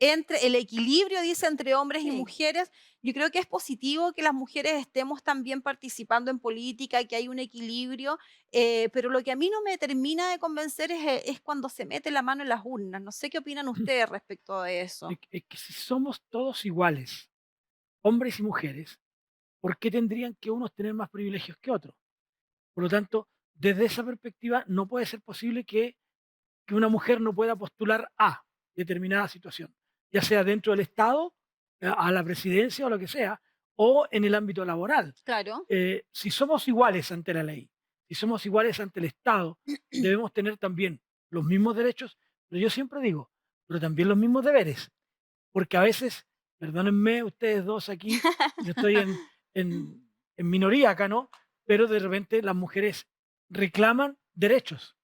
entre el equilibrio, dice, entre hombres y Sí. mujeres. Yo creo que es positivo que las mujeres estemos también participando en política, que hay un equilibrio, pero lo que a mí no me termina de convencer es cuando se mete la mano en las urnas. No sé qué opinan ustedes respecto de eso. Es que si somos todos iguales, hombres y mujeres, ¿por qué tendrían que unos tener más privilegios que otros? Por lo tanto, desde esa perspectiva, no puede ser posible que una mujer no pueda postular a determinada situación, ya sea dentro del Estado, a la presidencia o lo que sea, o en el ámbito laboral. Claro. Si somos iguales ante la ley, si somos iguales ante el Estado, debemos tener también los mismos derechos, pero yo siempre digo, pero también los mismos deberes, porque a veces, perdónenme ustedes dos aquí, yo estoy en minoría acá, ¿no? Pero de repente las mujeres reclaman derechos,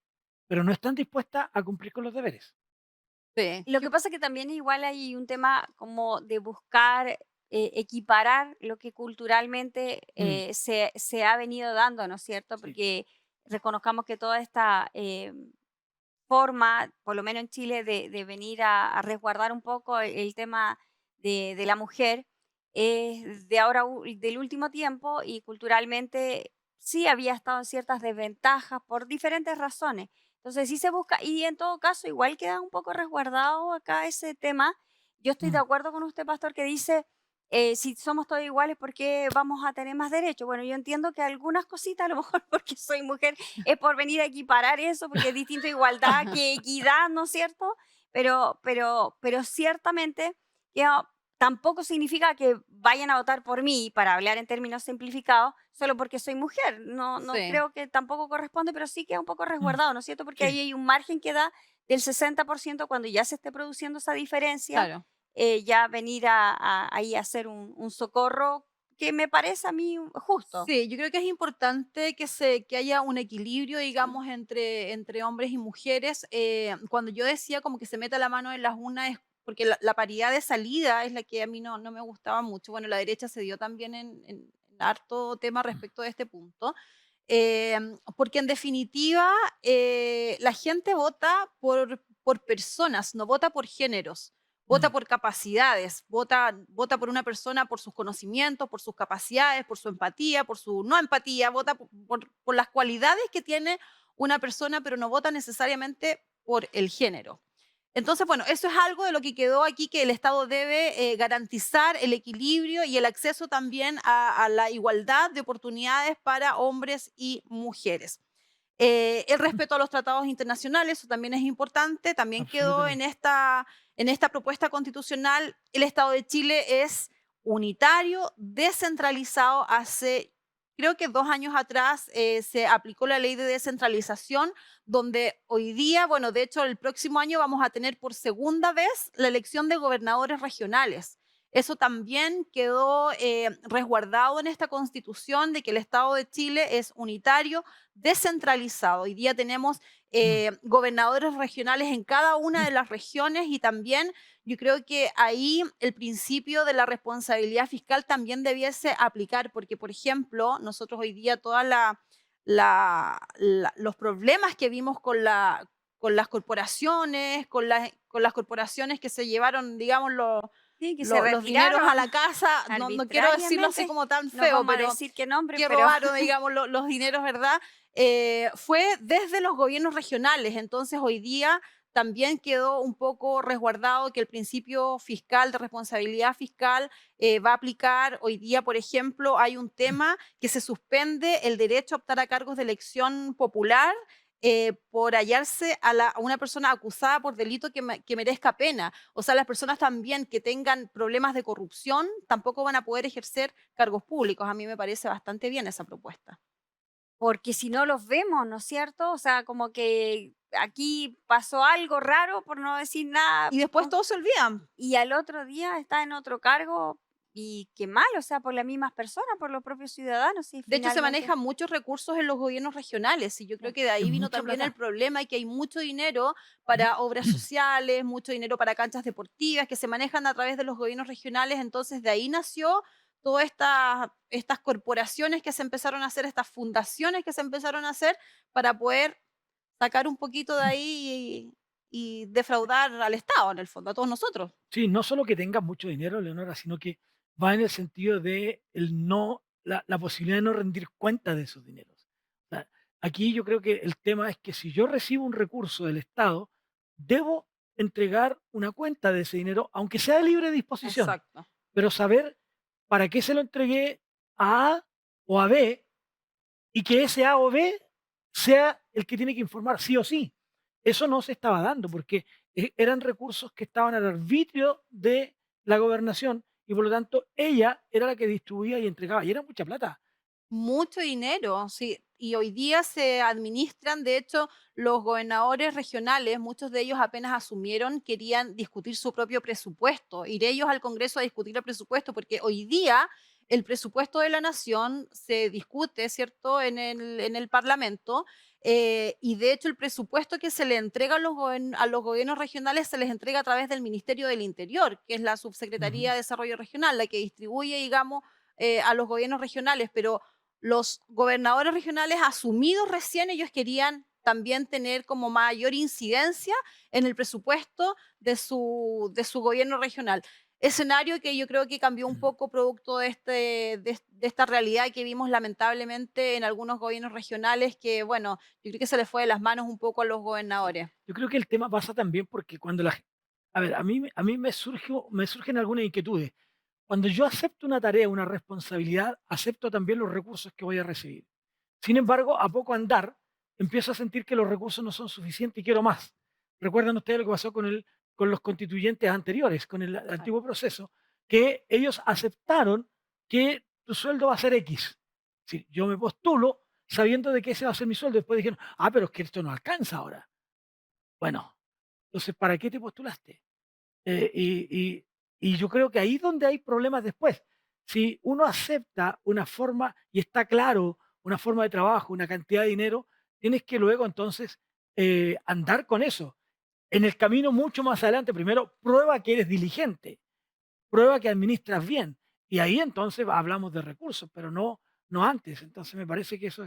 pero no están dispuestas a cumplir con los deberes. Sí. Lo que pasa es que también igual hay un tema como de buscar equiparar lo que culturalmente Mm, se ha venido dando, ¿no es cierto? sí. Porque reconozcamos que toda esta forma, por lo menos en Chile, de venir a resguardar un poco el tema de la mujer, es de ahora, del último tiempo, y culturalmente sí había estado en ciertas desventajas por diferentes razones. Entonces sí se busca, y en todo caso igual queda un poco resguardado acá ese tema. Yo estoy de Mm, acuerdo con usted, pastor, que dice, si somos todos iguales, ¿por qué vamos a tener más derechos? Bueno, yo entiendo que algunas cositas, a lo mejor porque soy mujer, es por venir a equiparar eso, porque es distinto igualdad que equidad, ¿no es cierto? Pero ciertamente que tampoco significa que vayan a votar por mí, para hablar en términos simplificados, solo porque soy mujer. No Sí, creo que tampoco corresponde, pero sí queda un poco Mm, resguardado, ¿no es cierto? Porque sí. ahí hay un margen que da del 60% cuando ya se esté produciendo esa diferencia, claro. ya venir ahí a hacer un socorro que me parece a mí justo. Sí, yo creo que es importante que haya un equilibrio, digamos, entre hombres y mujeres. Cuando yo decía como que se meta la mano en las unas, es porque la paridad de salida es la que a mí no me gustaba mucho. Bueno, la derecha se dio también en harto tema respecto de este punto. Porque en definitiva, la gente vota por personas, no vota por géneros. Vota Mm. por capacidades, vota por una persona por sus conocimientos, por sus capacidades, por su empatía, por su no empatía, vota por las cualidades que tiene una persona, pero no vota necesariamente por el género. Entonces, bueno, eso es algo de lo que quedó aquí, que el Estado debe garantizar el equilibrio y el acceso también a la igualdad de oportunidades para hombres y mujeres. El respeto a los tratados internacionales, eso también es importante, también quedó Absolutamente. en esta propuesta constitucional. El Estado de Chile es unitario, descentralizado. Hace, creo que 2 años atrás, se aplicó la ley de descentralización, donde hoy día, bueno, de hecho el próximo año vamos a tener por segunda vez la elección de gobernadores regionales. Eso también quedó resguardado en esta constitución, de que el Estado de Chile es unitario, descentralizado. Hoy día tenemos Mm. gobernadores regionales en cada una de las regiones, y también yo creo que ahí el principio de la responsabilidad fiscal también debiese aplicar, porque, por ejemplo, nosotros hoy día todos los problemas que vimos con las corporaciones, con las corporaciones que se llevaron, digamos, Sí, que se los dineros a la retiraron casa, no quiero decirlo así arbitrariamente. como tan No feo, vamos a pero decir qué nombre, que pero robaron, digamos, los dineros, ¿verdad? Fue desde los gobiernos regionales. Entonces, hoy día también quedó un poco resguardado que el principio fiscal de responsabilidad fiscal va a aplicar. Hoy día, por ejemplo, hay un tema que se suspende el derecho a optar a cargos de elección popular por hallarse a una persona acusada por delito que merezca pena. O sea, las personas también que tengan problemas de corrupción tampoco van a poder ejercer cargos públicos. A mí me parece bastante bien esa propuesta. porque si no los vemos, ¿no es cierto? O sea, como que aquí pasó algo raro, por no decir nada, Y después todos se olvidan. y al otro día está en otro cargo, y qué mal, o sea, por las mismas personas, por los propios ciudadanos, y De hecho, se finalmente. manejan muchos recursos en los gobiernos regionales, y yo creo Claro. que de Es ahí vino mucha también el plata. problema, y que hay mucho dinero para obras sociales, mucho dinero para canchas deportivas que se manejan a través de los gobiernos regionales. Entonces, de ahí nació todas estas corporaciones que se empezaron a hacer, estas fundaciones que se empezaron a hacer para poder sacar un poquito de ahí y defraudar al Estado, en el fondo, a todos nosotros. Sí, no solo que tengas mucho dinero, Leonora, sino que va en el sentido de la posibilidad de no rendir cuenta de esos dineros. O sea, aquí yo creo que el tema es que si yo recibo un recurso del Estado, debo entregar una cuenta de ese dinero, aunque sea de libre disposición, Exacto. pero saber para qué se lo entregué a A o a B, y que ese A o B sea el que tiene que informar sí o sí. Eso no se estaba dando porque eran recursos que estaban al arbitrio de la gobernación, y por lo tanto ella era la que distribuía y entregaba, y era mucha plata. Mucho dinero, sí. Y hoy día se administran, de hecho, los gobernadores regionales, muchos de ellos apenas asumieron, querían discutir su propio presupuesto, ir ellos al Congreso a discutir el presupuesto, porque hoy día el presupuesto de la nación se discute, ¿cierto?, en el Parlamento. Y de hecho el presupuesto que se le entrega a los gobiernos regionales se les entrega a través del Ministerio del Interior, que es la Subsecretaría Ujú. de Desarrollo Regional, la que distribuye, digamos, a los gobiernos regionales. Pero los gobernadores regionales asumidos recién, ellos querían también tener como mayor incidencia en el presupuesto de su gobierno regional. Escenario que yo creo que cambió un poco producto de esta realidad que vimos lamentablemente en algunos gobiernos regionales, que bueno, yo creo que se les fue de las manos un poco a los Sí. gobernadores. Yo creo que el tema pasa también porque cuando a ver, a mí me surgen algunas inquietudes. Cuando yo acepto una tarea, una responsabilidad, acepto también los recursos que voy a recibir. Sin embargo, a poco andar, empiezo a sentir que los recursos no son suficientes y quiero más. Recuerdan ustedes lo que pasó con los constituyentes anteriores, con el Claro. antiguo proceso. que ellos aceptaron que tu sueldo va a ser X. Si yo me postulo sabiendo de que ese va a ser mi sueldo, después dijeron, pero es que esto no alcanza ahora. Bueno, entonces, ¿para qué te postulaste? Eh, y, y- y yo creo que ahí es donde hay problemas después. Si uno acepta una forma y está claro, una forma de trabajo, una cantidad de dinero, tienes que luego entonces andar con eso. En el camino mucho más adelante, primero prueba que eres diligente, prueba que administras bien. Y ahí entonces hablamos de recursos, pero no antes. Entonces me parece que eso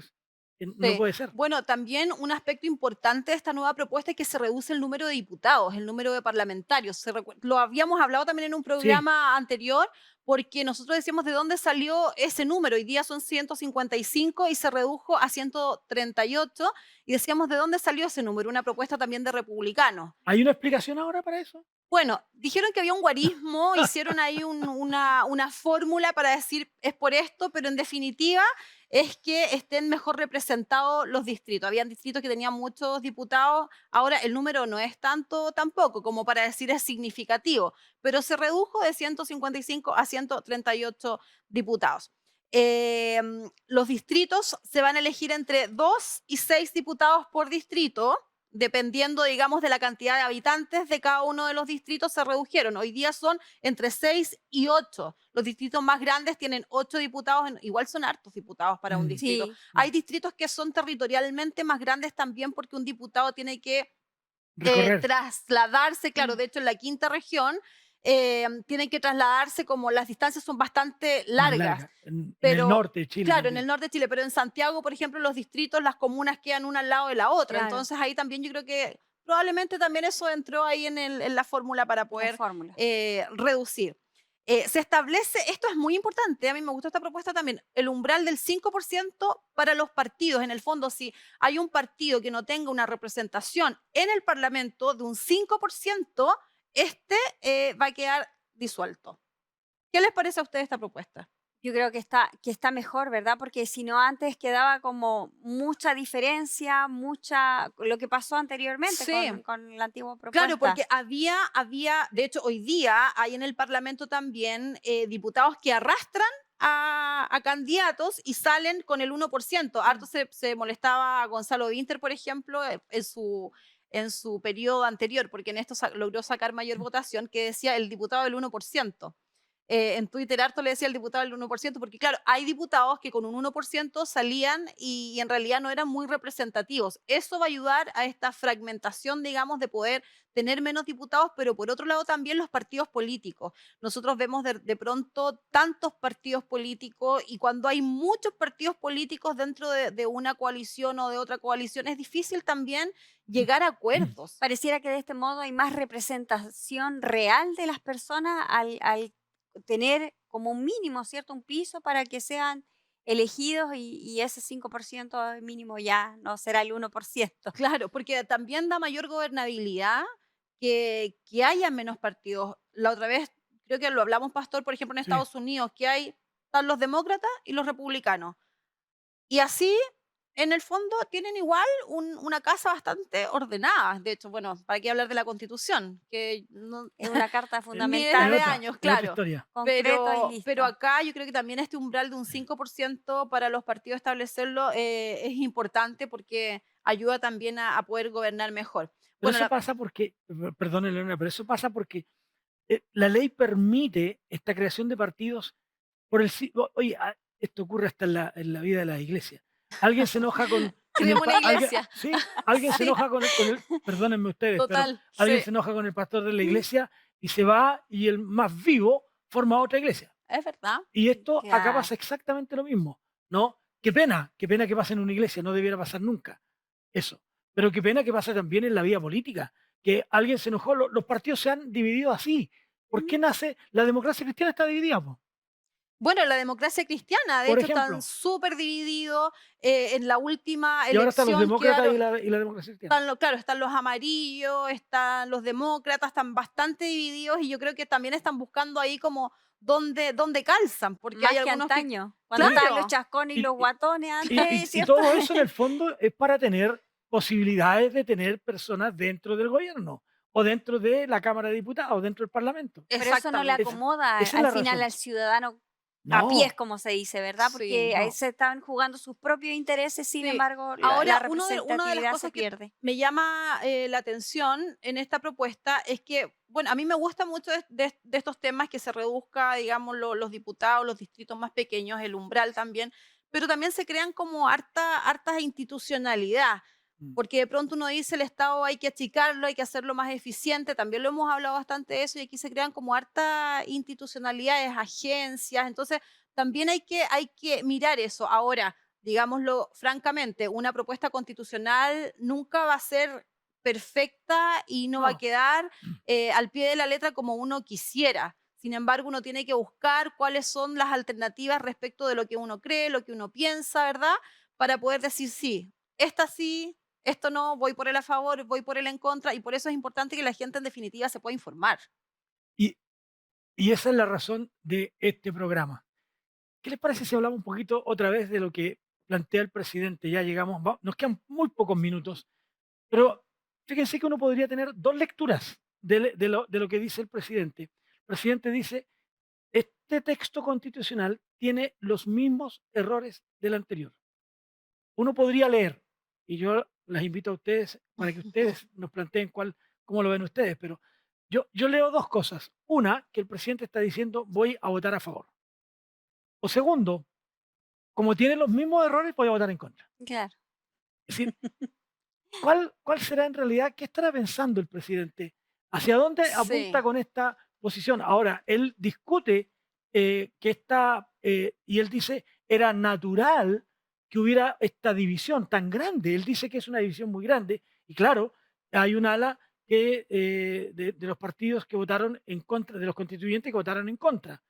que no Sí. puede ser. Bueno, también un aspecto importante de esta nueva propuesta es que se reduce el número de diputados, el número de parlamentarios. Lo habíamos hablado también en un Sí, programa anterior, porque nosotros decíamos de dónde salió ese número. Hoy día son 155 y se redujo a 138 y decíamos de dónde salió ese número, una propuesta también de republicanos. ¿hay una explicación ahora para eso? Bueno, dijeron que había un guarismo, hicieron ahí una fórmula para decir es por esto, pero en definitiva es que estén mejor representados los distritos. Habían distritos que tenían muchos diputados, ahora el número no es tanto tampoco como para decir es significativo, pero se redujo de 155 a 138 diputados. Los distritos se van a elegir entre 2 y 6 diputados por distrito, dependiendo, digamos, de la cantidad de habitantes de cada uno de los distritos, se redujeron. Hoy día son entre 6 y 8. Los distritos más grandes tienen 8 diputados, igual son hartos diputados para un Mm, distrito. Sí, Hay distritos que son territorialmente más grandes también porque un diputado tiene que recorrer. trasladarse, claro, mm, de hecho en la quinta región tienen que trasladarse como las distancias son bastante Más largas. larga. En el Pero, norte de Chile claro, en también. el norte de Chile, pero en Santiago, por ejemplo, los distritos, las comunas quedan una al lado de la otra. claro, Entonces ahí también yo creo que probablemente también eso entró ahí en la fórmula para la poder fórmula. reducir. Se establece, esto es muy importante, a mí me gustó esta propuesta también, el umbral del 5% para los partidos. En el fondo, si hay un partido que no tenga una representación en el Parlamento de un 5%, este va a quedar disuelto. ¿Qué les parece a ustedes esta propuesta? Yo creo que está mejor, ¿verdad? Porque si no antes quedaba como mucha diferencia, lo que pasó anteriormente Sí. con la antigua Claro, propuesta. porque de hecho, hoy día hay en el Parlamento también diputados que arrastran a candidatos y salen con el 1%. Harto se molestaba Gonzalo Vinter, por ejemplo, en su periodo anterior, porque en esto logró sacar mayor votación, que decía el diputado del 1%. En Twitter harto le decía al diputado el 1%, porque claro, hay diputados que con un 1% salían y en realidad no eran muy representativos. Eso va a ayudar a esta fragmentación, digamos, de poder tener menos diputados, pero por otro lado también los partidos políticos. Nosotros vemos de pronto tantos partidos políticos y cuando hay muchos partidos políticos dentro de una coalición o de otra coalición, es difícil también llegar a acuerdos. Pareciera que de este modo hay más representación real de las personas al tener como un mínimo, ¿cierto? Un piso para que sean elegidos y ese 5% mínimo ya no será el 1%. Claro, porque también da mayor gobernabilidad que haya menos partidos. La otra vez, creo que lo hablamos, Pastor, por ejemplo, en Sí. Estados Unidos, están los demócratas y los republicanos. Y así, en el fondo, tienen igual una casa bastante ordenada. De hecho, bueno, ¿para qué hablar de la Constitución? Que Es una carta Es fundamental, de otra, años, es otra claro. historia. concreto y listo. Pero acá yo creo que también este umbral de un 5% para los partidos establecerlo es importante porque ayuda también a poder gobernar mejor. Pero Bueno, eso pasa porque, perdón, Elena, pero eso pasa porque la ley permite esta creación de partidos oye, esto ocurre hasta en la vida de la iglesia. Alguien se enoja con... tenemos una iglesia. Sí, alguien se Sí. enoja perdónenme ustedes, pero Total. alguien Sí. se enoja con el pastor de la iglesia y se va y el más vivo forma otra iglesia. Es verdad. Y esto acá Claro. pasa exactamente lo mismo, ¿no? Qué pena que pase en una iglesia, no debiera pasar nunca eso. Pero qué pena que pase también en la vida política, que alguien se enojó, los partidos se han dividido así. ¿Por qué nace? La democracia cristiana está dividida, po. Bueno, la democracia cristiana, de Por hecho, ejemplo. están súper divididos. En la última Y ahora están los elección demócratas quedaron- y la democracia cristiana. claro, están los amarillos, están los demócratas, están bastante divididos y yo creo que también están buscando ahí como dónde calzan, porque Más hay que algunos que... antaño, cuando Claro. estaban los chascones y Y- los guatones Y, antes, y ¿cierto? todo eso en el fondo es para tener posibilidades de tener personas dentro del gobierno. o dentro de la Cámara de Diputados o dentro del Parlamento. Pero eso no le Exactamente. acomoda Esa es la al final razón. al ciudadano a pies, No, como se dice, ¿verdad? Sí, Porque ahí no. se están jugando sus propios intereses, sin Sí. embargo, Ahora, la una de las representatividad se cosas que pierde. me llama la atención en esta propuesta es que, bueno, a mí me gusta mucho de estos temas que se reduzca, digamos, los diputados, los distritos más pequeños, el umbral también, pero también se crean como harta institucionalidad. Mm. Porque de pronto uno dice el Estado hay que achicarlo, hay que hacerlo más eficiente, también lo hemos hablado bastante de eso y aquí se crean como harta institucionalidades, agencias, entonces también hay que mirar eso. Ahora, digámoslo francamente, una propuesta constitucional nunca va a ser perfecta y no va a No. quedar al pie de la letra como uno quisiera. Sin embargo, uno tiene que buscar cuáles son las alternativas respecto de lo que uno cree, lo que uno piensa, ¿verdad? Para poder decir sí, esto no, voy por el a favor, voy por el en contra, y por eso es importante que la gente en definitiva se pueda informar. Y, y esa es la razón de este programa. ¿Qué les parece si hablamos un poquito otra vez de lo que plantea el presidente? Ya llegamos, nos quedan muy pocos minutos, pero fíjense que uno podría tener dos lecturas de lo que dice el presidente. El presidente dice, este texto constitucional tiene los mismos errores del anterior. Uno podría leer, y yo las invito a ustedes para que ustedes nos planteen cómo lo ven ustedes, pero yo leo dos cosas. Una, que el presidente está diciendo voy a votar a favor. O segundo, como tiene los mismos errores, voy a votar en contra. Claro. Es decir, ¿cuál será en realidad, qué estará pensando el presidente? ¿Hacia dónde apunta Sí, con esta posición? Ahora, él discute y él dice, era natural que hubiera esta división tan grande. Él dice que es una división muy grande y claro, hay un ala de los partidos que votaron en contra, de los constituyentes que votaron en contra.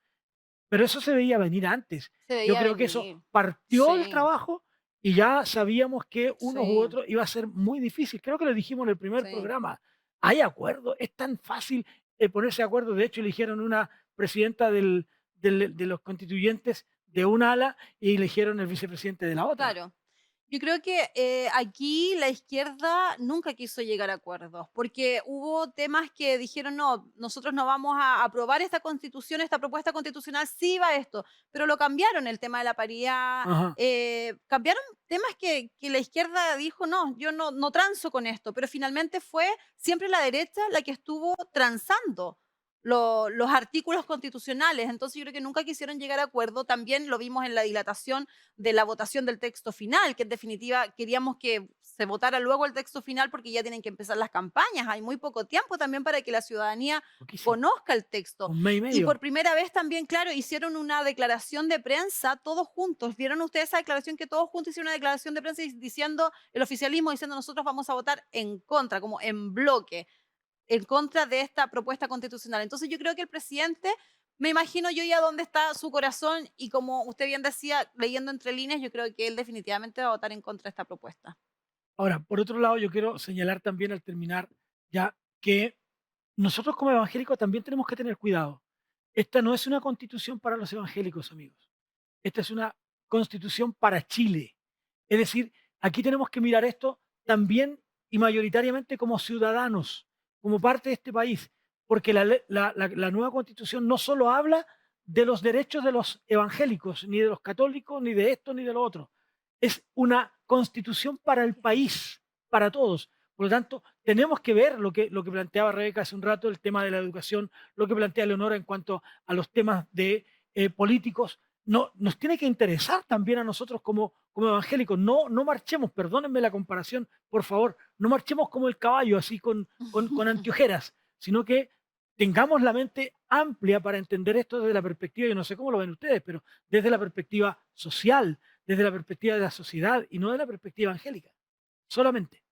Pero eso se veía venir antes. se Yo veía creo que eso venir. partió el Sí, trabajo y ya sabíamos que unos u sí, otros iba a ser muy difícil. Creo que lo dijimos en el primer sí. programa. Hay acuerdo, es tan fácil ponerse de acuerdo. De hecho, eligieron una presidenta de los constituyentes de un ala y eligieron el vicepresidente de la otra. Claro. Yo creo que aquí la izquierda nunca quiso llegar a acuerdos, porque hubo temas que dijeron, no, nosotros no vamos a aprobar esta constitución, esta propuesta constitucional, sí va esto, pero lo cambiaron, el tema de la paridad, Ajá. cambiaron temas que la izquierda dijo, no, yo no transo con esto, pero finalmente fue siempre la derecha la que estuvo transando los artículos constitucionales. Entonces yo creo que nunca quisieron llegar a acuerdo. También lo vimos en la dilatación de la votación del texto final, que en definitiva queríamos que se votara luego el texto final porque ya tienen que empezar las campañas. Hay muy poco tiempo también para que la ciudadanía Poquísimo. conozca el texto. Un mes y Y medio. por primera vez también, claro, hicieron una declaración de prensa todos juntos. ¿Vieron ustedes esa declaración que todos juntos hicieron una declaración de prensa diciendo, el oficialismo diciendo nosotros vamos a votar en contra, como en bloque, en contra de esta propuesta constitucional? Entonces yo creo que el presidente, me imagino yo ya dónde está su corazón y como usted bien decía, leyendo entre líneas, yo creo que él definitivamente va a votar en contra de esta propuesta. Ahora, por otro lado, yo quiero señalar también al terminar ya que nosotros como evangélicos también tenemos que tener cuidado. Esta no es una constitución para los evangélicos, amigos. Esta es una constitución para Chile. Es decir, aquí tenemos que mirar esto también y mayoritariamente como ciudadanos, como parte de este país, porque la nueva constitución no solo habla de los derechos de los evangélicos, ni de los católicos, ni de esto, ni de lo otro. Es una constitución para el país, para todos. Por lo tanto, tenemos que ver lo que planteaba Rebeca hace un rato, el tema de la educación, lo que plantea Leonora en cuanto a los temas de políticos. No, nos tiene que interesar también a nosotros como evangélicos. No marchemos, perdónenme la comparación, por favor, no marchemos como el caballo, así con anteojeras, sino que tengamos la mente amplia para entender esto desde la perspectiva, yo no sé cómo lo ven ustedes, pero desde la perspectiva social, desde la perspectiva de la sociedad y no de la perspectiva evangélica, solamente.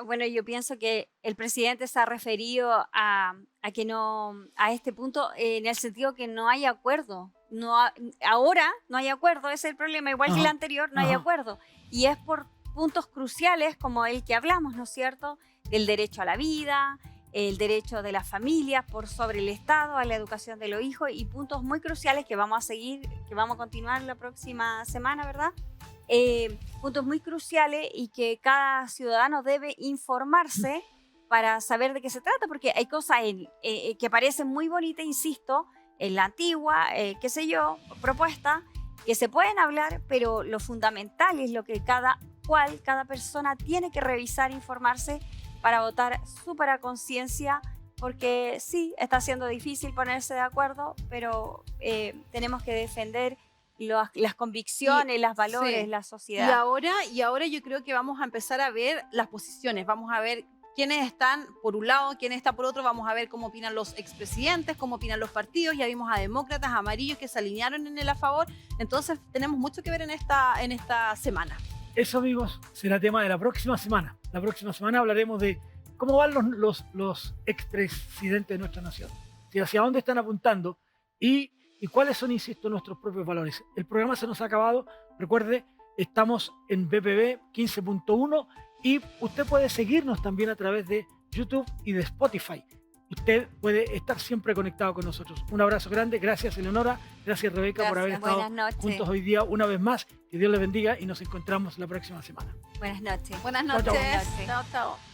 Bueno, yo pienso que el presidente se ha referido a que no, a este punto en el sentido que no hay acuerdo. Ahora no hay acuerdo, ese es el problema. Igual que el Ajá, anterior, no hay ajá. acuerdo. Y es por puntos cruciales como el que hablamos, ¿no es cierto? Del derecho a la vida, el derecho de las familias por sobre el Estado, a la educación de los hijos y puntos muy cruciales que vamos a seguir, que vamos a continuar la próxima semana, ¿verdad? Puntos muy cruciales y que cada ciudadano debe informarse para saber de qué se trata, porque hay cosas que parecen muy bonitas, insisto, en la antigua, qué sé yo, propuesta, que se pueden hablar, pero lo fundamental es lo que cada persona tiene que revisar, informarse para votar súper a conciencia, porque sí, está siendo difícil ponerse de acuerdo, pero tenemos que defender las convicciones, los valores, sí. la sociedad. Y ahora yo creo que vamos a empezar a ver las posiciones, vamos a ver quiénes están por un lado, quiénes están por otro, vamos a ver cómo opinan los expresidentes, cómo opinan los partidos, ya vimos a demócratas, amarillos que se alinearon en el a favor, entonces tenemos mucho que ver en esta semana. Eso, amigos, será tema de la próxima semana. La próxima semana hablaremos de cómo van los expresidentes de nuestra nación, hacia dónde están apuntando y cuáles son, insisto, nuestros propios valores. El programa se nos ha acabado. Recuerde, estamos en BPB 15.1 y usted puede seguirnos también a través de YouTube y de Spotify. Usted puede estar siempre conectado con nosotros. Un abrazo grande. Gracias, Eleonora. Gracias, Rebeca, por haber estado juntos hoy día una vez más. Que Dios les bendiga y nos encontramos la próxima semana. Buenas noches. Buenas noches. Chao, chao. Chao, chao.